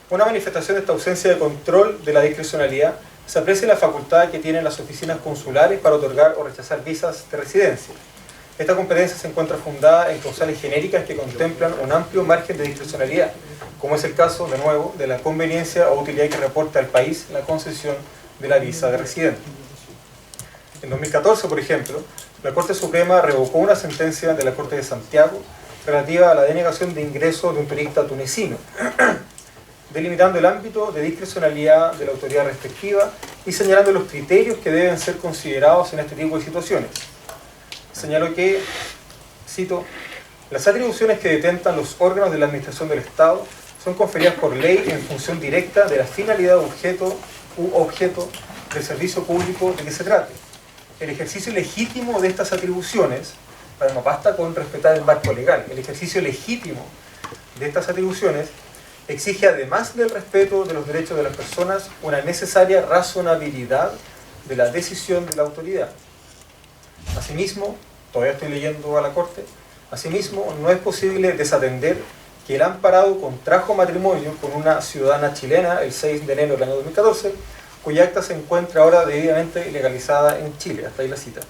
Una manifestación de esta ausencia de control de la discrecionalidad se aprecia en la facultad que tienen las oficinas consulares para otorgar o rechazar visas de residencia. Esta competencia se encuentra fundada en causales genéricas que contemplan un amplio margen de discrecionalidad, como es el caso, de nuevo, de la conveniencia o utilidad que reporta al país la concesión de la visa de residente. En 2014, por ejemplo, la Corte Suprema revocó una sentencia de la Corte de Santiago relativa a la denegación de ingreso de un turista tunecino, delimitando el ámbito de discrecionalidad de la autoridad respectiva y señalando los criterios que deben ser considerados en este tipo de situaciones. Señaló que, cito, las atribuciones que detentan los órganos de la Administración del Estado son conferidas por ley en función directa de la finalidad objeto del servicio público de que se trate. El ejercicio legítimo de estas atribuciones, no basta con respetar el marco legal, el ejercicio legítimo de estas atribuciones exige, además del respeto de los derechos de las personas, una necesaria razonabilidad de la decisión de la autoridad. Asimismo, todavía estoy leyendo a la Corte, asimismo, no es posible desatender que el amparado contrajo matrimonio con una ciudadana chilena el 6 de enero del año 2014, cuya acta se encuentra ahora debidamente legalizada en Chile. Hasta ahí la cita.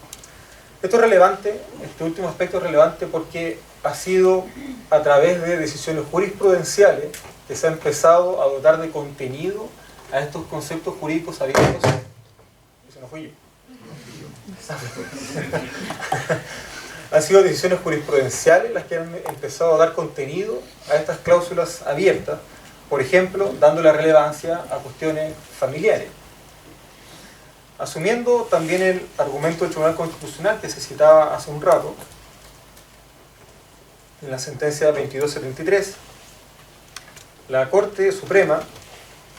Esto es relevante, este último aspecto es relevante porque ha sido a través de decisiones jurisprudenciales que se ha empezado a dotar de contenido a estos conceptos jurídicos abiertos. Eso no fui yo. Han sido decisiones jurisprudenciales las que han empezado a dar contenido a estas cláusulas abiertas, por ejemplo, dando la relevancia a cuestiones familiares. Asumiendo también el argumento del Tribunal Constitucional que se citaba hace un rato, en la sentencia 2273, la Corte Suprema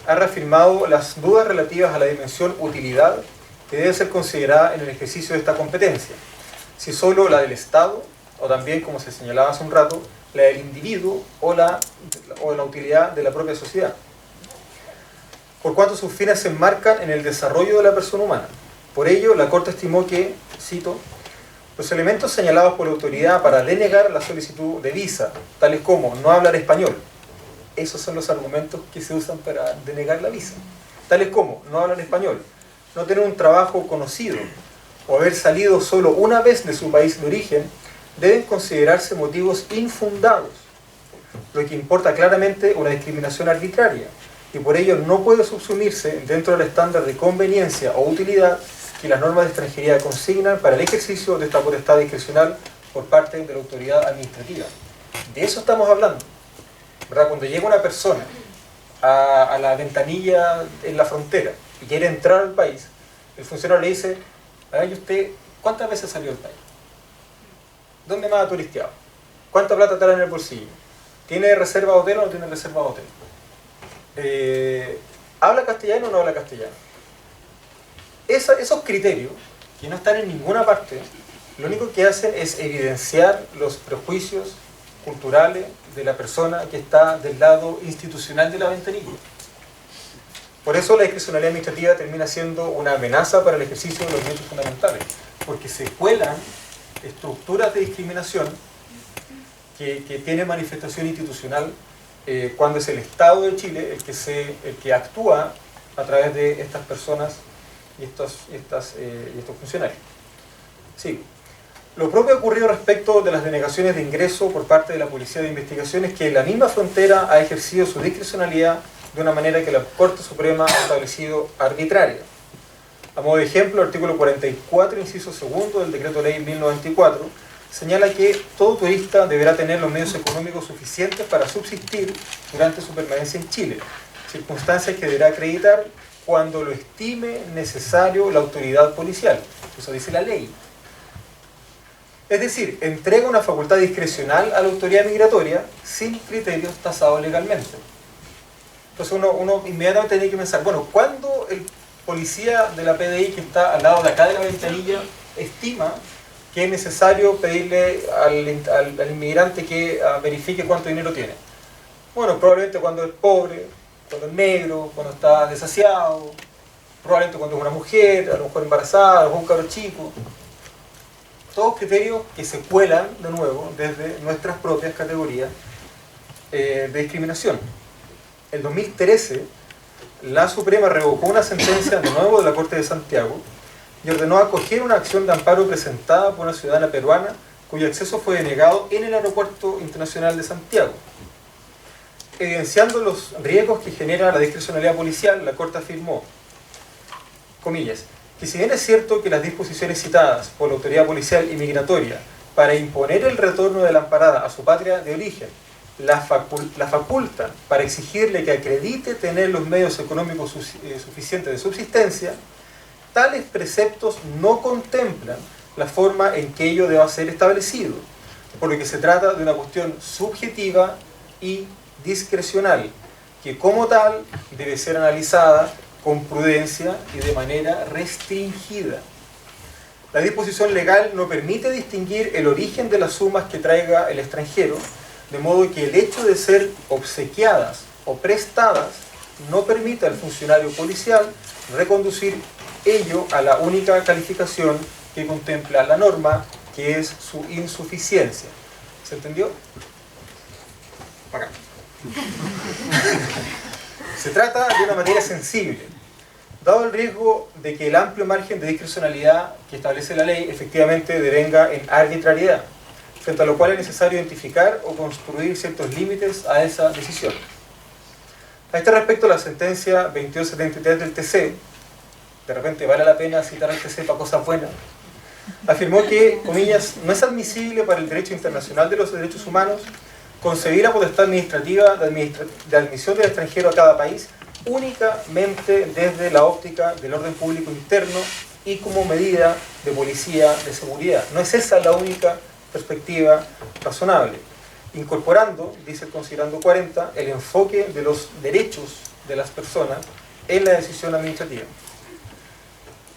ha reafirmado las dudas relativas a la dimensión utilidad que debe ser considerada en el ejercicio de esta competencia, si solo la del Estado, o también, como se señalaba hace un rato, la del individuo o la utilidad de la propia sociedad, por cuanto sus fines se enmarcan en el desarrollo de la persona humana. Por ello, la Corte estimó que, cito, los elementos señalados por la autoridad para denegar la solicitud de visa, tales como no hablar español, esos son los argumentos que se usan para denegar la visa, tales como no hablar español, no tener un trabajo conocido o haber salido solo una vez de su país de origen, deben considerarse motivos infundados, lo que importa claramente una discriminación arbitraria, y por ello no puede subsumirse dentro del estándar de conveniencia o utilidad que las normas de extranjería consignan para el ejercicio de esta potestad discrecional por parte de la autoridad administrativa. De eso estamos hablando, ¿verdad? Cuando llega una persona a la ventanilla en la frontera y quiere entrar al país, el funcionario le dice: ¿y usted cuántas veces salió del país? ¿Dónde más ha turisteado? ¿Cuánta plata trae en el bolsillo? ¿Tiene reserva de hotel o no tiene reserva de hotel? ¿Habla castellano o no habla castellano? Esos criterios, que no están en ninguna parte, lo único que hacen es evidenciar los prejuicios culturales de la persona que está del lado institucional de la ventanilla. Por eso la discrecionalidad administrativa termina siendo una amenaza para el ejercicio de los derechos fundamentales, porque se cuelan estructuras de discriminación que tienen manifestación institucional cuando es el Estado de Chile el que actúa a través de estas personas y estos funcionarios. Sí. Lo propio ha ocurrido respecto de las denegaciones de ingreso por parte de la Policía de Investigaciones, que la misma frontera ha ejercido su discrecionalidad de una manera que la Corte Suprema ha establecido arbitraria. A modo de ejemplo, el artículo 44, inciso segundo del Decreto Ley 1094, señala que todo turista deberá tener los medios económicos suficientes para subsistir durante su permanencia en Chile, circunstancias que deberá acreditar cuando lo estime necesario la autoridad policial. Eso dice la ley. Es decir, entrega una facultad discrecional a la autoridad migratoria sin criterios tasados legalmente. Entonces uno inmediatamente tiene que pensar, bueno, ¿cuándo el policía de la PDI que está al lado de acá de la ventanilla estima que es necesario pedirle al inmigrante que verifique cuánto dinero tiene? Bueno, probablemente cuando es pobre, cuando es negro, cuando está desasiado, probablemente cuando es una mujer, a lo mejor embarazada, o un cabro chico. Todos criterios que se cuelan de nuevo desde nuestras propias categorías de discriminación. En 2013, la Suprema revocó una sentencia de nuevo de la Corte de Santiago y ordenó acoger una acción de amparo presentada por una ciudadana peruana cuyo acceso fue denegado en el Aeropuerto Internacional de Santiago. Evidenciando los riesgos que genera la discrecionalidad policial, la Corte afirmó, comillas, que si bien es cierto que las disposiciones citadas por la autoridad policial y migratoria para imponer el retorno de la amparada a su patria de origen la facultan para exigirle que acredite tener los medios económicos suficientes de subsistencia, tales preceptos no contemplan la forma en que ello deba ser establecido, por lo que se trata de una cuestión subjetiva y discrecional, que como tal debe ser analizada con prudencia y de manera restringida. La disposición legal no permite distinguir el origen de las sumas que traiga el extranjero, de modo que el hecho de ser obsequiadas o prestadas no permite al funcionario policial reconducir ello a la única calificación que contempla la norma, que es su insuficiencia. ¿Se entendió? Acá. Se trata de una materia sensible, dado el riesgo de que el amplio margen de discrecionalidad que establece la ley efectivamente devenga en arbitrariedad, frente a lo cual es necesario identificar o construir ciertos límites a esa decisión. A este respecto, la sentencia 2273 del TC, de repente vale la pena citar al TC para cosas buenas, afirmó que, comillas, no es admisible para el derecho internacional de los derechos humanos concebir la potestad administrativa de admisión del extranjero a cada país únicamente desde la óptica del orden público interno y como medida de policía de seguridad. No es esa la única perspectiva razonable, incorporando, dice el considerando 40, el enfoque de los derechos de las personas en la decisión administrativa.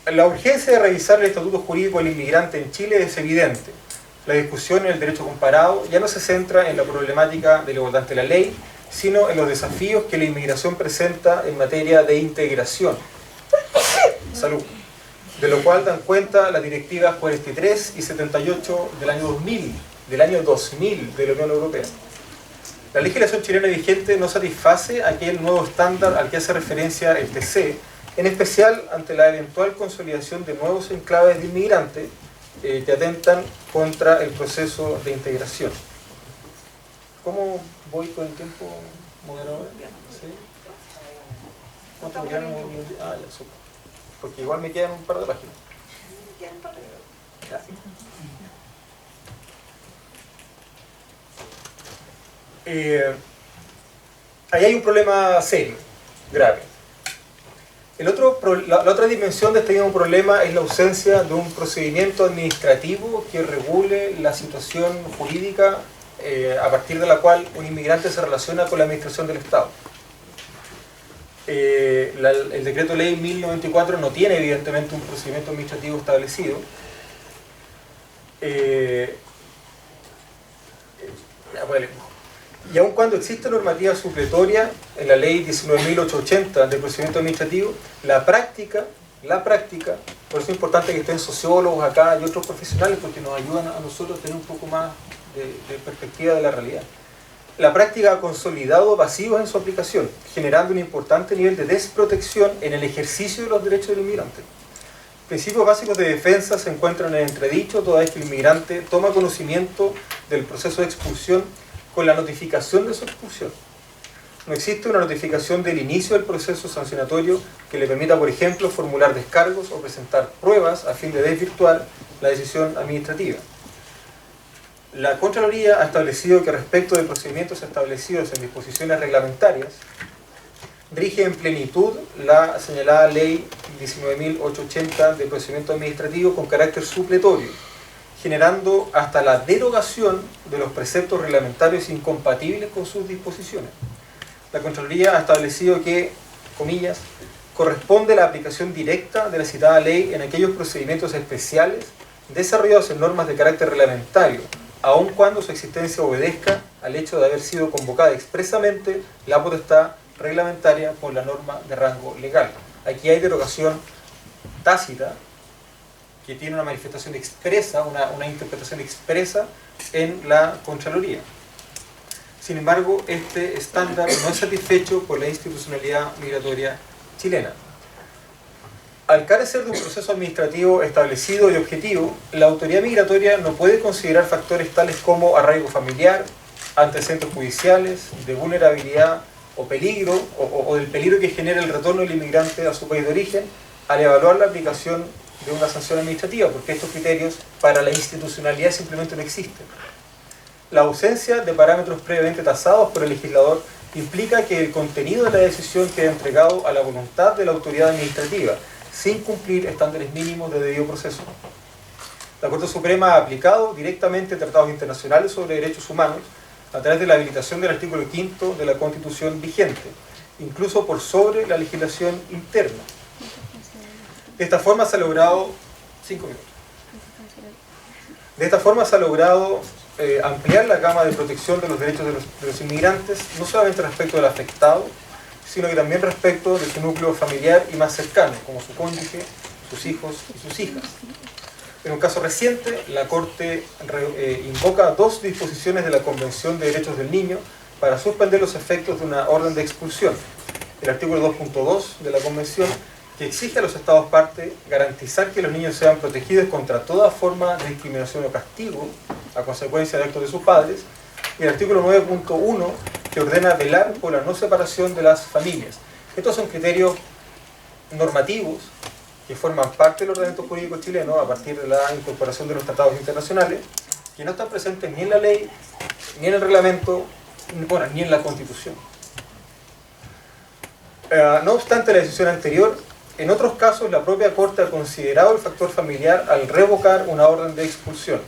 La urgencia de revisar el estatuto jurídico del inmigrante en Chile es evidente. La discusión en el derecho comparado ya no se centra en la problemática de la igualdad ante la ley, sino en los desafíos que la inmigración presenta en materia de integración. Salud. De lo cual dan cuenta las directivas 43 y 78 del año 2000 de la Unión Europea. La legislación chilena vigente no satisface aquel nuevo estándar al que hace referencia el TC, en especial ante la eventual consolidación de nuevos enclaves de inmigrantes que atentan contra el proceso de integración. ¿Cómo voy con el tiempo, moderador? ¿Sí? ¿Cuánto me quedan? Ah, ya, súper. Porque igual me quedan un par de páginas. ahí hay un problema serio, grave. La otra dimensión de este mismo problema es la ausencia de un procedimiento administrativo que regule la situación jurídica a partir de la cual un inmigrante se relaciona con la administración del Estado. El decreto ley 1094 no tiene evidentemente un procedimiento administrativo establecido. Y aun cuando existe normativa supletoria en la ley 19.880 de procedimiento administrativo, la práctica, por eso es importante que estén sociólogos acá y otros profesionales porque nos ayudan a nosotros a tener un poco más de perspectiva de la realidad. La práctica ha consolidado vacíos en su aplicación, generando un importante nivel de desprotección en el ejercicio de los derechos del inmigrante. Principios básicos de defensa se encuentran en entredicho toda vez que el inmigrante toma conocimiento del proceso de expulsión con la notificación de su expulsión. No existe una notificación del inicio del proceso sancionatorio que le permita, por ejemplo, formular descargos o presentar pruebas a fin de desvirtuar la decisión administrativa. La Contraloría ha establecido que respecto de procedimientos establecidos en disposiciones reglamentarias, rige en plenitud la señalada ley 19.880 de procedimiento administrativo con carácter supletorio, generando hasta la derogación de los preceptos reglamentarios incompatibles con sus disposiciones. La Contraloría ha establecido que, comillas, corresponde la aplicación directa de la citada ley en aquellos procedimientos especiales desarrollados en normas de carácter reglamentario, aun cuando su existencia obedezca al hecho de haber sido convocada expresamente la potestad reglamentaria por la norma de rango legal. Aquí hay derogación tácita que tiene una manifestación expresa, una interpretación expresa en la Contraloría. Sin embargo, este estándar no es satisfecho por la institucionalidad migratoria chilena. Al carecer de un proceso administrativo establecido y objetivo, la autoridad migratoria no puede considerar factores tales como arraigo familiar, antecedentes judiciales, de vulnerabilidad o peligro, o del peligro que genera el retorno del inmigrante a su país de origen, al evaluar la aplicación de una sanción administrativa, porque estos criterios para la institucionalidad simplemente no existen. La ausencia de parámetros previamente tasados por el legislador implica que el contenido de la decisión queda entregado a la voluntad de la autoridad administrativa, sin cumplir estándares mínimos de debido proceso. La Corte Suprema ha aplicado directamente tratados internacionales sobre derechos humanos a través de la habilitación del artículo 5 de la Constitución vigente, incluso por sobre la legislación interna. De esta forma se ha logrado ampliar la gama de protección de los derechos de los inmigrantes, no solamente respecto del afectado, sino que también respecto de su núcleo familiar y más cercano, como su cónyuge, sus hijos y sus hijas. En un caso reciente, la Corte invoca dos disposiciones de la Convención de Derechos del Niño para suspender los efectos de una orden de expulsión. El artículo 2.2 de la Convención, que exige a los Estados partes garantizar que los niños sean protegidos contra toda forma de discriminación o castigo a consecuencia de actos de sus padres, y el artículo 9.1, que ordena velar por la no separación de las familias. Estos son criterios normativos que forman parte del ordenamiento jurídico chileno a partir de la incorporación de los tratados internacionales, que no están presentes ni en la ley, ni en el reglamento, ni en la Constitución. No obstante la decisión anterior, en otros casos la propia Corte ha considerado el factor familiar al revocar una orden de expulsión.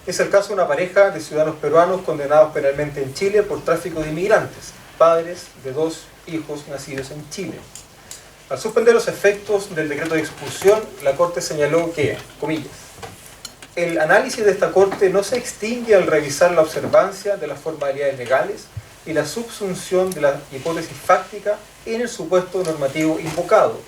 Es el caso de una pareja de ciudadanos peruanos condenados penalmente en Chile por tráfico de inmigrantes, padres de 2 hijos nacidos en Chile. Al suspender los efectos del decreto de expulsión, la Corte señaló que, comillas, el análisis de esta Corte no se extingue al revisar la observancia de las formalidades legales y la subsunción de la hipótesis fáctica en el supuesto normativo invocado,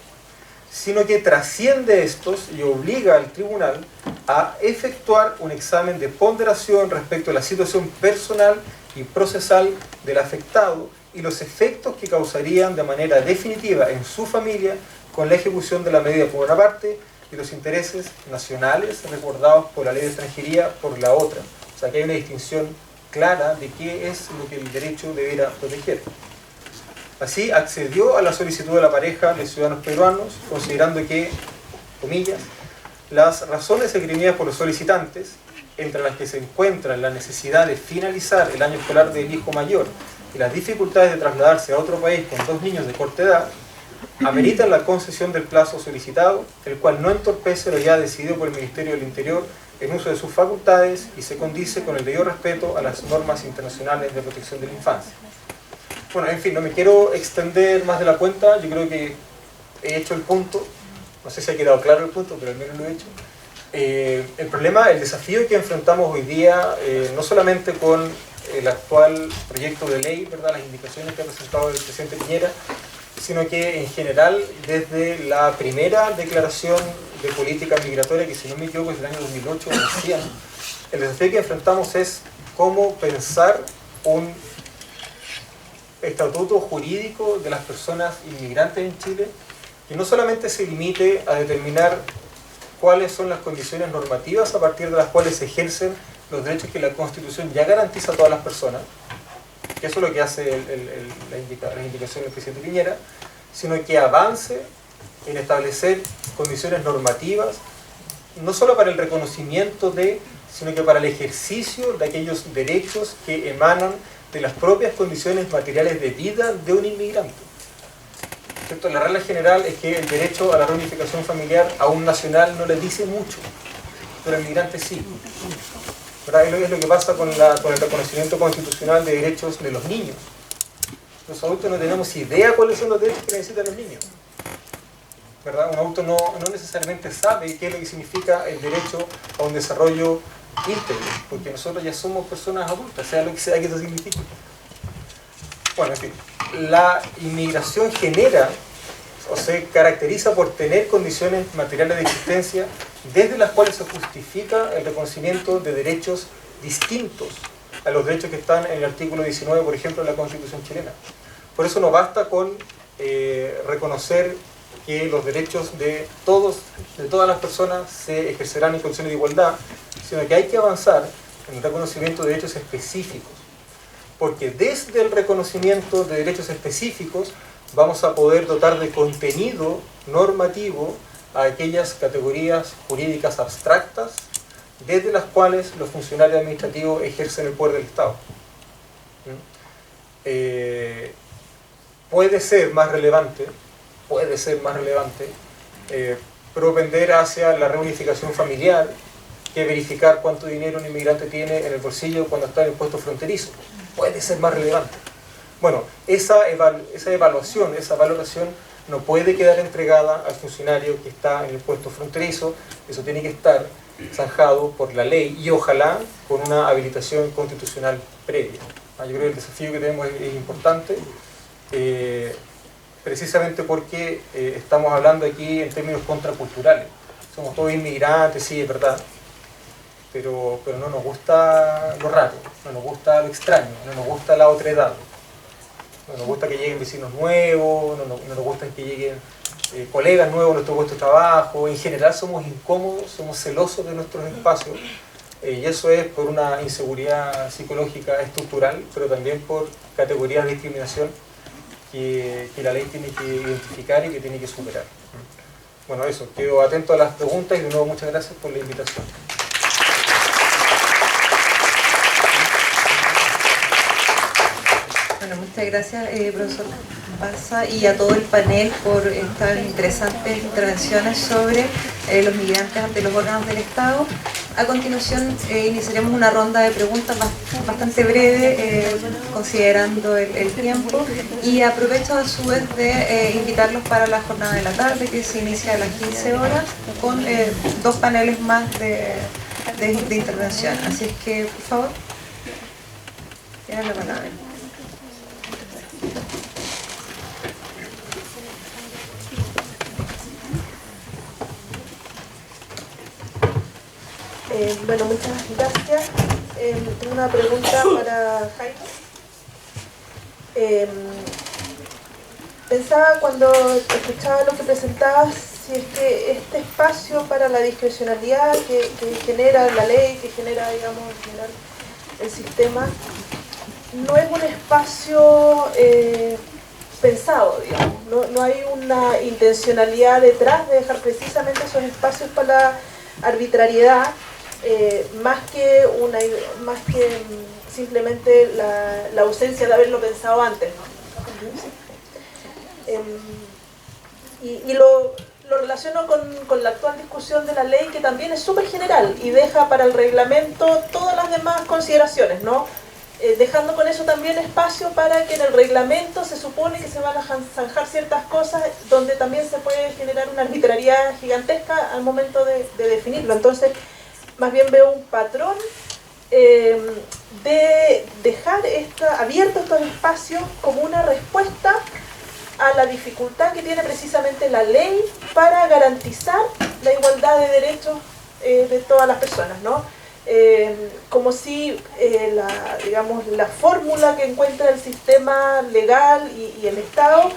sino que trasciende estos y obliga al tribunal a efectuar un examen de ponderación respecto a la situación personal y procesal del afectado y los efectos que causarían de manera definitiva en su familia con la ejecución de la medida por una parte y los intereses nacionales resguardados por la ley de extranjería por la otra. O sea que hay una distinción clara de qué es lo que el derecho debiera proteger. Así accedió a la solicitud de la pareja de ciudadanos peruanos, considerando que, comillas, las razones esgrimidas por los solicitantes, entre las que se encuentra la necesidad de finalizar el año escolar del hijo mayor y las dificultades de trasladarse a otro país con 2 niños de corta edad ameritan la concesión del plazo solicitado, el cual no entorpece lo ya decidido por el Ministerio del Interior en uso de sus facultades y se condice con el debido respeto a las normas internacionales de protección de la infancia. Bueno, en fin, no me quiero extender más de la cuenta, yo creo que he hecho el punto, no sé si ha quedado claro el punto, pero al menos lo he hecho. El problema, el desafío que enfrentamos hoy día, no solamente con el actual proyecto de ley, ¿verdad?, las indicaciones que ha presentado el presidente Piñera, sino que en general desde la primera declaración de política migratoria, que si no me equivoco es del año 2008, decía, el desafío que enfrentamos es cómo pensar un estatuto jurídico de las personas inmigrantes en Chile, que no solamente se limite a determinar cuáles son las condiciones normativas a partir de las cuales se ejercen los derechos que la Constitución ya garantiza a todas las personas, que eso es lo que hace la indicación del presidente Piñera, sino que avance en establecer condiciones normativas, no solo para el reconocimiento de, sino que para el ejercicio de aquellos derechos que emanan de las propias condiciones materiales de vida de un inmigrante. ¿Cierto? La regla general es que el derecho a la reunificación familiar a un nacional no le dice mucho, pero al inmigrante sí. ¿Verdad? Es lo que pasa con el reconocimiento constitucional de derechos de los niños. Los adultos no tenemos idea cuáles son los derechos que necesitan los niños. ¿Verdad? Un adulto no necesariamente sabe qué es lo que significa el derecho a un desarrollo íntegro, porque nosotros ya somos personas adultas, sea lo que sea que eso signifique. Bueno, en fin, la inmigración genera o se caracteriza por tener condiciones materiales de existencia desde las cuales se justifica el reconocimiento de derechos distintos a los derechos que están en el artículo 19, por ejemplo, de la Constitución chilena. Por eso no basta con reconocer que los derechos de todas las personas se ejercerán en condiciones de igualdad, sino que hay que avanzar en el reconocimiento de derechos específicos. Porque desde el reconocimiento de derechos específicos vamos a poder dotar de contenido normativo a aquellas categorías jurídicas abstractas desde las cuales los funcionarios administrativos ejercen el poder del Estado. Puede ser más relevante propender hacia la reunificación familiar que verificar cuánto dinero un inmigrante tiene en el bolsillo cuando está en el puesto fronterizo. Puede ser más relevante. Bueno, esa evaluación, esa valoración no puede quedar entregada al funcionario que está en el puesto fronterizo. Eso tiene que estar zanjado por la ley y ojalá con una habilitación constitucional previa. Yo creo que el desafío que tenemos es importante, precisamente porque estamos hablando aquí en términos contraculturales. Somos todos inmigrantes, sí, es verdad, pero no nos gusta lo raro, no nos gusta lo extraño, no nos gusta la otredad. No nos gusta que lleguen vecinos nuevos, no nos gusta que lleguen colegas nuevos a nuestro puesto de trabajo. En general somos incómodos, somos celosos de nuestros espacios, y eso es por una inseguridad psicológica estructural, pero también por categorías de discriminación que la ley tiene que identificar y que tiene que superar. Bueno, eso, quedo atento a las preguntas y de nuevo muchas gracias por la invitación. Bueno, muchas gracias, profesor Baza, y a todo el panel por estas interesantes intervenciones sobre los migrantes ante los órganos del Estado. A continuación iniciaremos una ronda de preguntas bastante breve, considerando el tiempo, y aprovecho a su vez de invitarlos para la jornada de la tarde, que se inicia a las 15 horas, con 2 paneles más de intervención. Así es que, por favor, tienen la palabra. Bueno, muchas gracias. Tengo una pregunta para Jaime. Pensaba cuando escuchaba lo que presentabas, si es que este espacio para la discrecionalidad que genera la ley, que genera, digamos, en general el sistema, no es un espacio pensado, digamos. No hay una intencionalidad detrás de dejar precisamente esos espacios para la arbitrariedad, más que simplemente la ausencia de haberlo pensado antes, ¿no? Y lo relaciono con la actual discusión de la ley, que también es súper general y deja para el reglamento todas las demás consideraciones, ¿no? Dejando con eso también espacio para que en el reglamento se supone que se van a zanjar ciertas cosas donde también se puede generar una arbitrariedad gigantesca al momento de definirlo. Entonces, más bien veo un patrón de dejar abiertos estos espacios como una respuesta a la dificultad que tiene precisamente la ley para garantizar la igualdad de derechos de todas las personas, ¿no? Como si la fórmula que encuentra el sistema legal y el Estado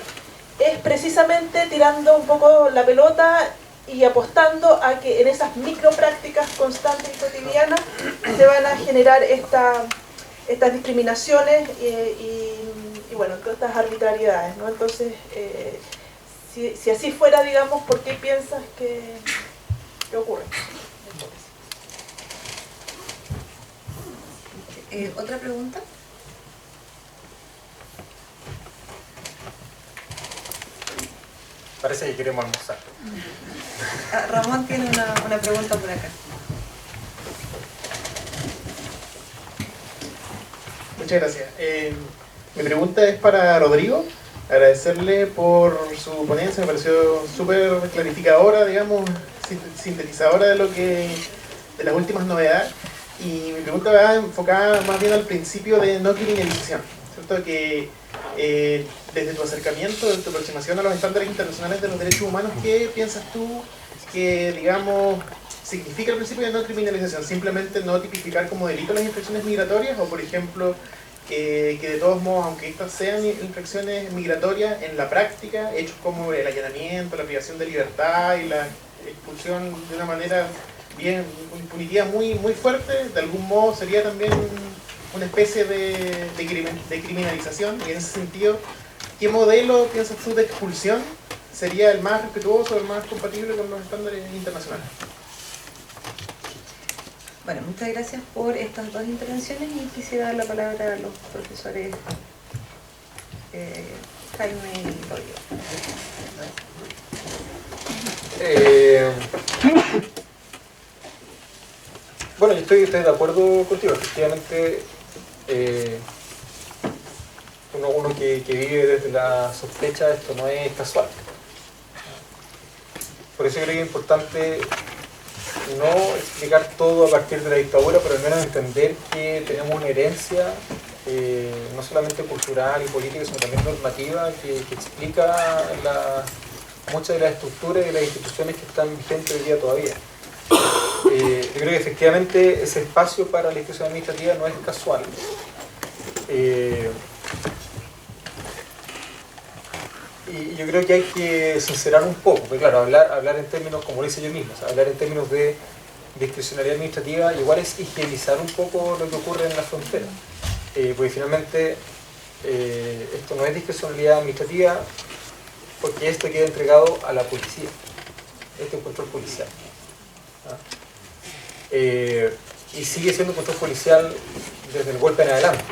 es precisamente tirando un poco la pelota y apostando a que en esas microprácticas constantes y cotidianas se van a generar estas discriminaciones y bueno, todas estas arbitrariedades, ¿no? Entonces, si así fuera, digamos, ¿por qué piensas que ocurre? ¿Otra pregunta? Parece que queremos almorzar. Ramón tiene una pregunta por acá. Muchas gracias. Mi pregunta es para Rodrigo. Agradecerle por su ponencia, me pareció súper clarificadora, digamos, sintetizadora de las últimas novedades. Y mi pregunta va enfocada más bien al principio de no criminalización, ¿cierto? Que desde tu acercamiento, desde tu aproximación a los estándares internacionales de los derechos humanos, ¿qué piensas tú que, digamos, significa el principio de no criminalización? ¿Simplemente no tipificar como delito las infracciones migratorias? O, por ejemplo, que de todos modos, aunque estas sean infracciones migratorias, en la práctica, hechos como el allanamiento, la privación de libertad y la expulsión de una manera bien punitiva muy fuerte, de algún modo sería también una especie de criminalización? Y en ese sentido, ¿qué modelo piensas tú de expulsión sería el más respetuoso, el más compatible con los estándares internacionales? Bueno, muchas gracias por estas dos intervenciones y quisiera dar la palabra a los profesores Jaime y Rodrigo. Bueno, yo estoy de acuerdo contigo. Efectivamente, uno que vive desde la sospecha, esto no es casual. Por eso creo que es importante no explicar todo a partir de la dictadura, pero al menos entender que tenemos una herencia no solamente cultural y política, sino también normativa, que explica muchas de las estructuras y las instituciones que están vigentes hoy día todavía. Yo creo que efectivamente ese espacio para la discusión administrativa no es casual. Y yo creo que hay que sincerar un poco, porque claro, hablar en términos, como lo hice yo mismo, o sea, hablar en términos de discrecionalidad administrativa igual es higienizar un poco lo que ocurre en la frontera. Porque finalmente esto no es discrecionalidad administrativa, porque esto queda entregado a la policía. Este es un control policial. Y sigue siendo un control policial desde el golpe en adelante,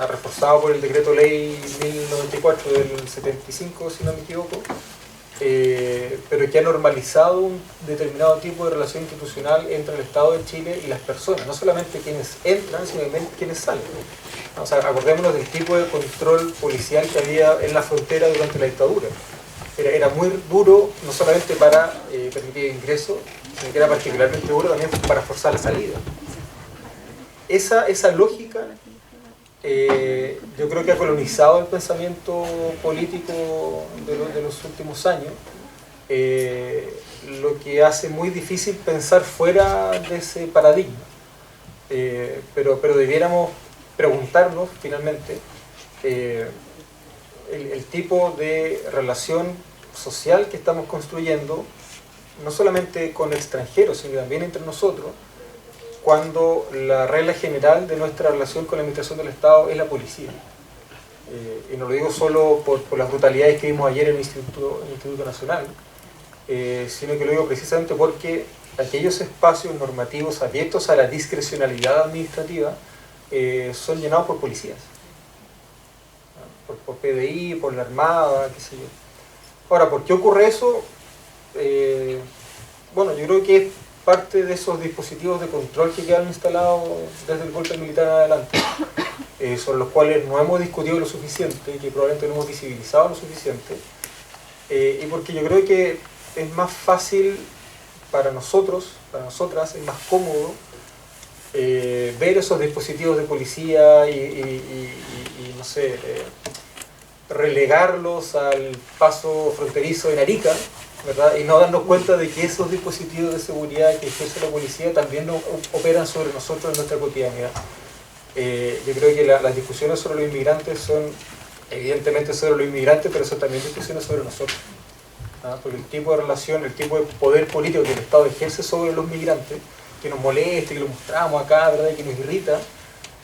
reforzado por el decreto ley 1094 del 75, si no me equivoco, pero que ha normalizado un determinado tipo de relación institucional entre el Estado de Chile y las personas, no solamente quienes entran, sino también quienes salen. O sea, acordémonos del tipo de control policial que había en la frontera durante la dictadura. Era muy duro, no solamente para permitir el ingreso, sino que era particularmente duro también para forzar la salida. Esa lógica yo creo que ha colonizado el pensamiento político de los últimos años, lo que hace muy difícil pensar fuera de ese paradigma. Pero debiéramos preguntarnos finalmente el tipo de relación social que estamos construyendo, no solamente con extranjeros, sino también entre nosotros, cuando la regla general de nuestra relación con la administración del Estado es la policía. Y no lo digo solo por las brutalidades que vimos ayer en el Instituto Nacional, sino que lo digo precisamente porque aquellos espacios normativos abiertos a la discrecionalidad administrativa son llenados por policías, por PDI, por la Armada, qué sé yo. Ahora, ¿por qué ocurre eso? Bueno, yo creo que es parte de esos dispositivos de control que quedan instalados desde el golpe militar en adelante, sobre los cuales no hemos discutido lo suficiente y que probablemente no hemos visibilizado lo suficiente, y porque yo creo que es más fácil para nosotros, para nosotras, es más cómodo ver esos dispositivos de policía y no sé, relegarlos al paso fronterizo en Arica, ¿verdad? Y no darnos cuenta de que esos dispositivos de seguridad que ejerce la policía también operan sobre nosotros en nuestra cotidianidad. Yo creo que las discusiones sobre los inmigrantes son evidentemente sobre los inmigrantes, pero son también discusiones sobre nosotros. Porque el tipo de relación, el tipo de poder político que el Estado ejerce sobre los migrantes, que nos molesta, que lo mostramos acá, ¿verdad? Y que nos irrita,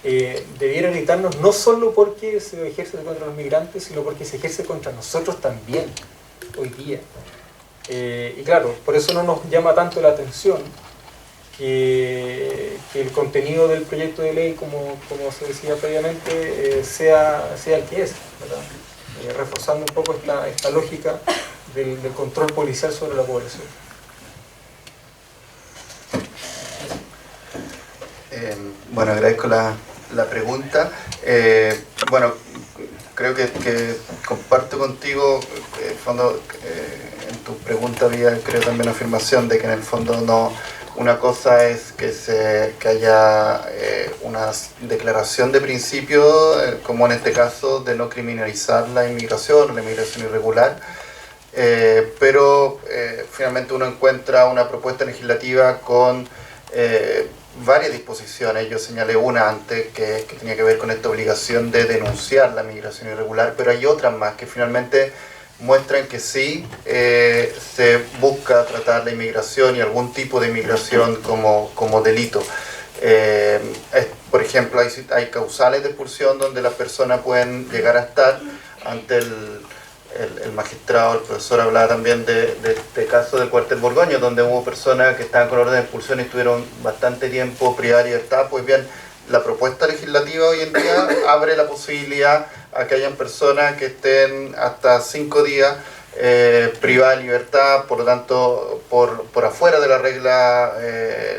debiera irritarnos no solo porque se ejerce contra los migrantes, sino porque se ejerce contra nosotros también, hoy día. Y claro, por eso no nos llama tanto la atención que el contenido del proyecto de ley, como se decía previamente, sea el que es, ¿verdad? Reforzando un poco esta lógica del control policial sobre la población. Bueno, agradezco la pregunta. Bueno, creo que comparto contigo, en el fondo, en tu pregunta había, creo, también una afirmación de que en el fondo no, una cosa es que haya una declaración de principio, como en este caso, de no criminalizar la inmigración irregular, pero finalmente uno encuentra una propuesta legislativa con varias disposiciones. Yo señalé una antes que tenía que ver con esta obligación de denunciar la migración irregular, pero hay otras más que finalmente muestran que sí se busca tratar la inmigración y algún tipo de inmigración como delito. Por ejemplo, hay causales de expulsión donde las personas pueden llegar a estar ante el magistrado, el profesor hablaba también de este caso del cuartel Borgoño, donde hubo personas que estaban con orden de expulsión y estuvieron bastante tiempo privadas de libertad. Pues bien, la propuesta legislativa hoy en día abre la posibilidad a que hayan personas que estén hasta 5 días privadas de libertad, por lo tanto, por afuera de las reglas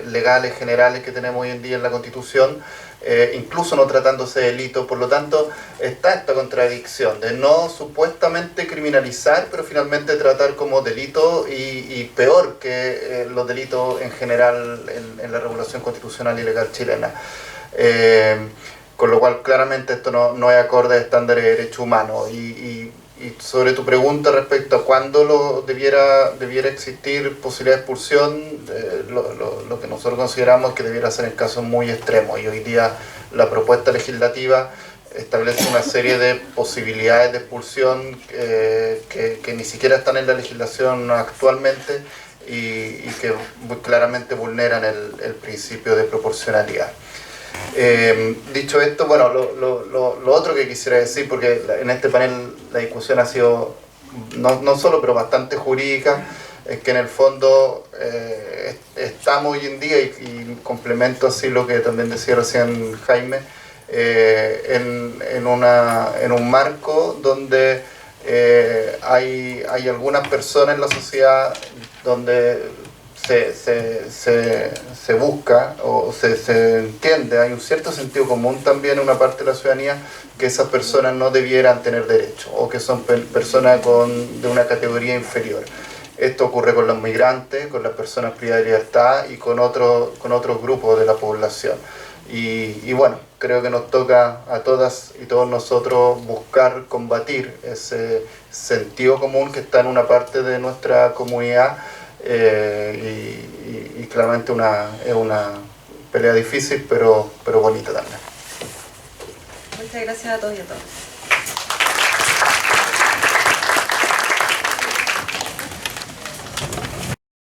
legales generales que tenemos hoy en día en la Constitución, incluso no tratándose de delito. Por lo tanto, está esta contradicción de no supuestamente criminalizar, pero finalmente tratar como delito y peor que los delitos en general en la regulación constitucional y legal chilena. Con lo cual, claramente esto no es acorde a estándares de derechos humanos. Y sobre tu pregunta respecto a cuándo debiera existir posibilidad de expulsión, lo que nosotros consideramos es que debiera ser en casos muy extremos, y hoy día la propuesta legislativa establece una serie de posibilidades de expulsión que ni siquiera están en la legislación actualmente y que muy claramente vulneran el principio de proporcionalidad. Dicho esto, bueno, lo otro que quisiera decir, porque en este panel la discusión ha sido no solo, pero bastante jurídica, es que en el fondo estamos hoy en día, y complemento así lo que también decía recién Jaime, en un marco donde hay algunas personas en la sociedad donde se busca o se entiende, hay un cierto sentido común también en una parte de la ciudadanía, que esas personas no debieran tener derecho, o que son personas de una categoría inferior. Esto ocurre con los migrantes, con las personas privadas de libertad y con otros grupos de la población. Y bueno, creo que nos toca a todas y todos nosotros buscar combatir ese sentido común que está en una parte de nuestra comunidad. Y claramente es una pelea difícil, pero bonita también. Muchas gracias a todos y a todas.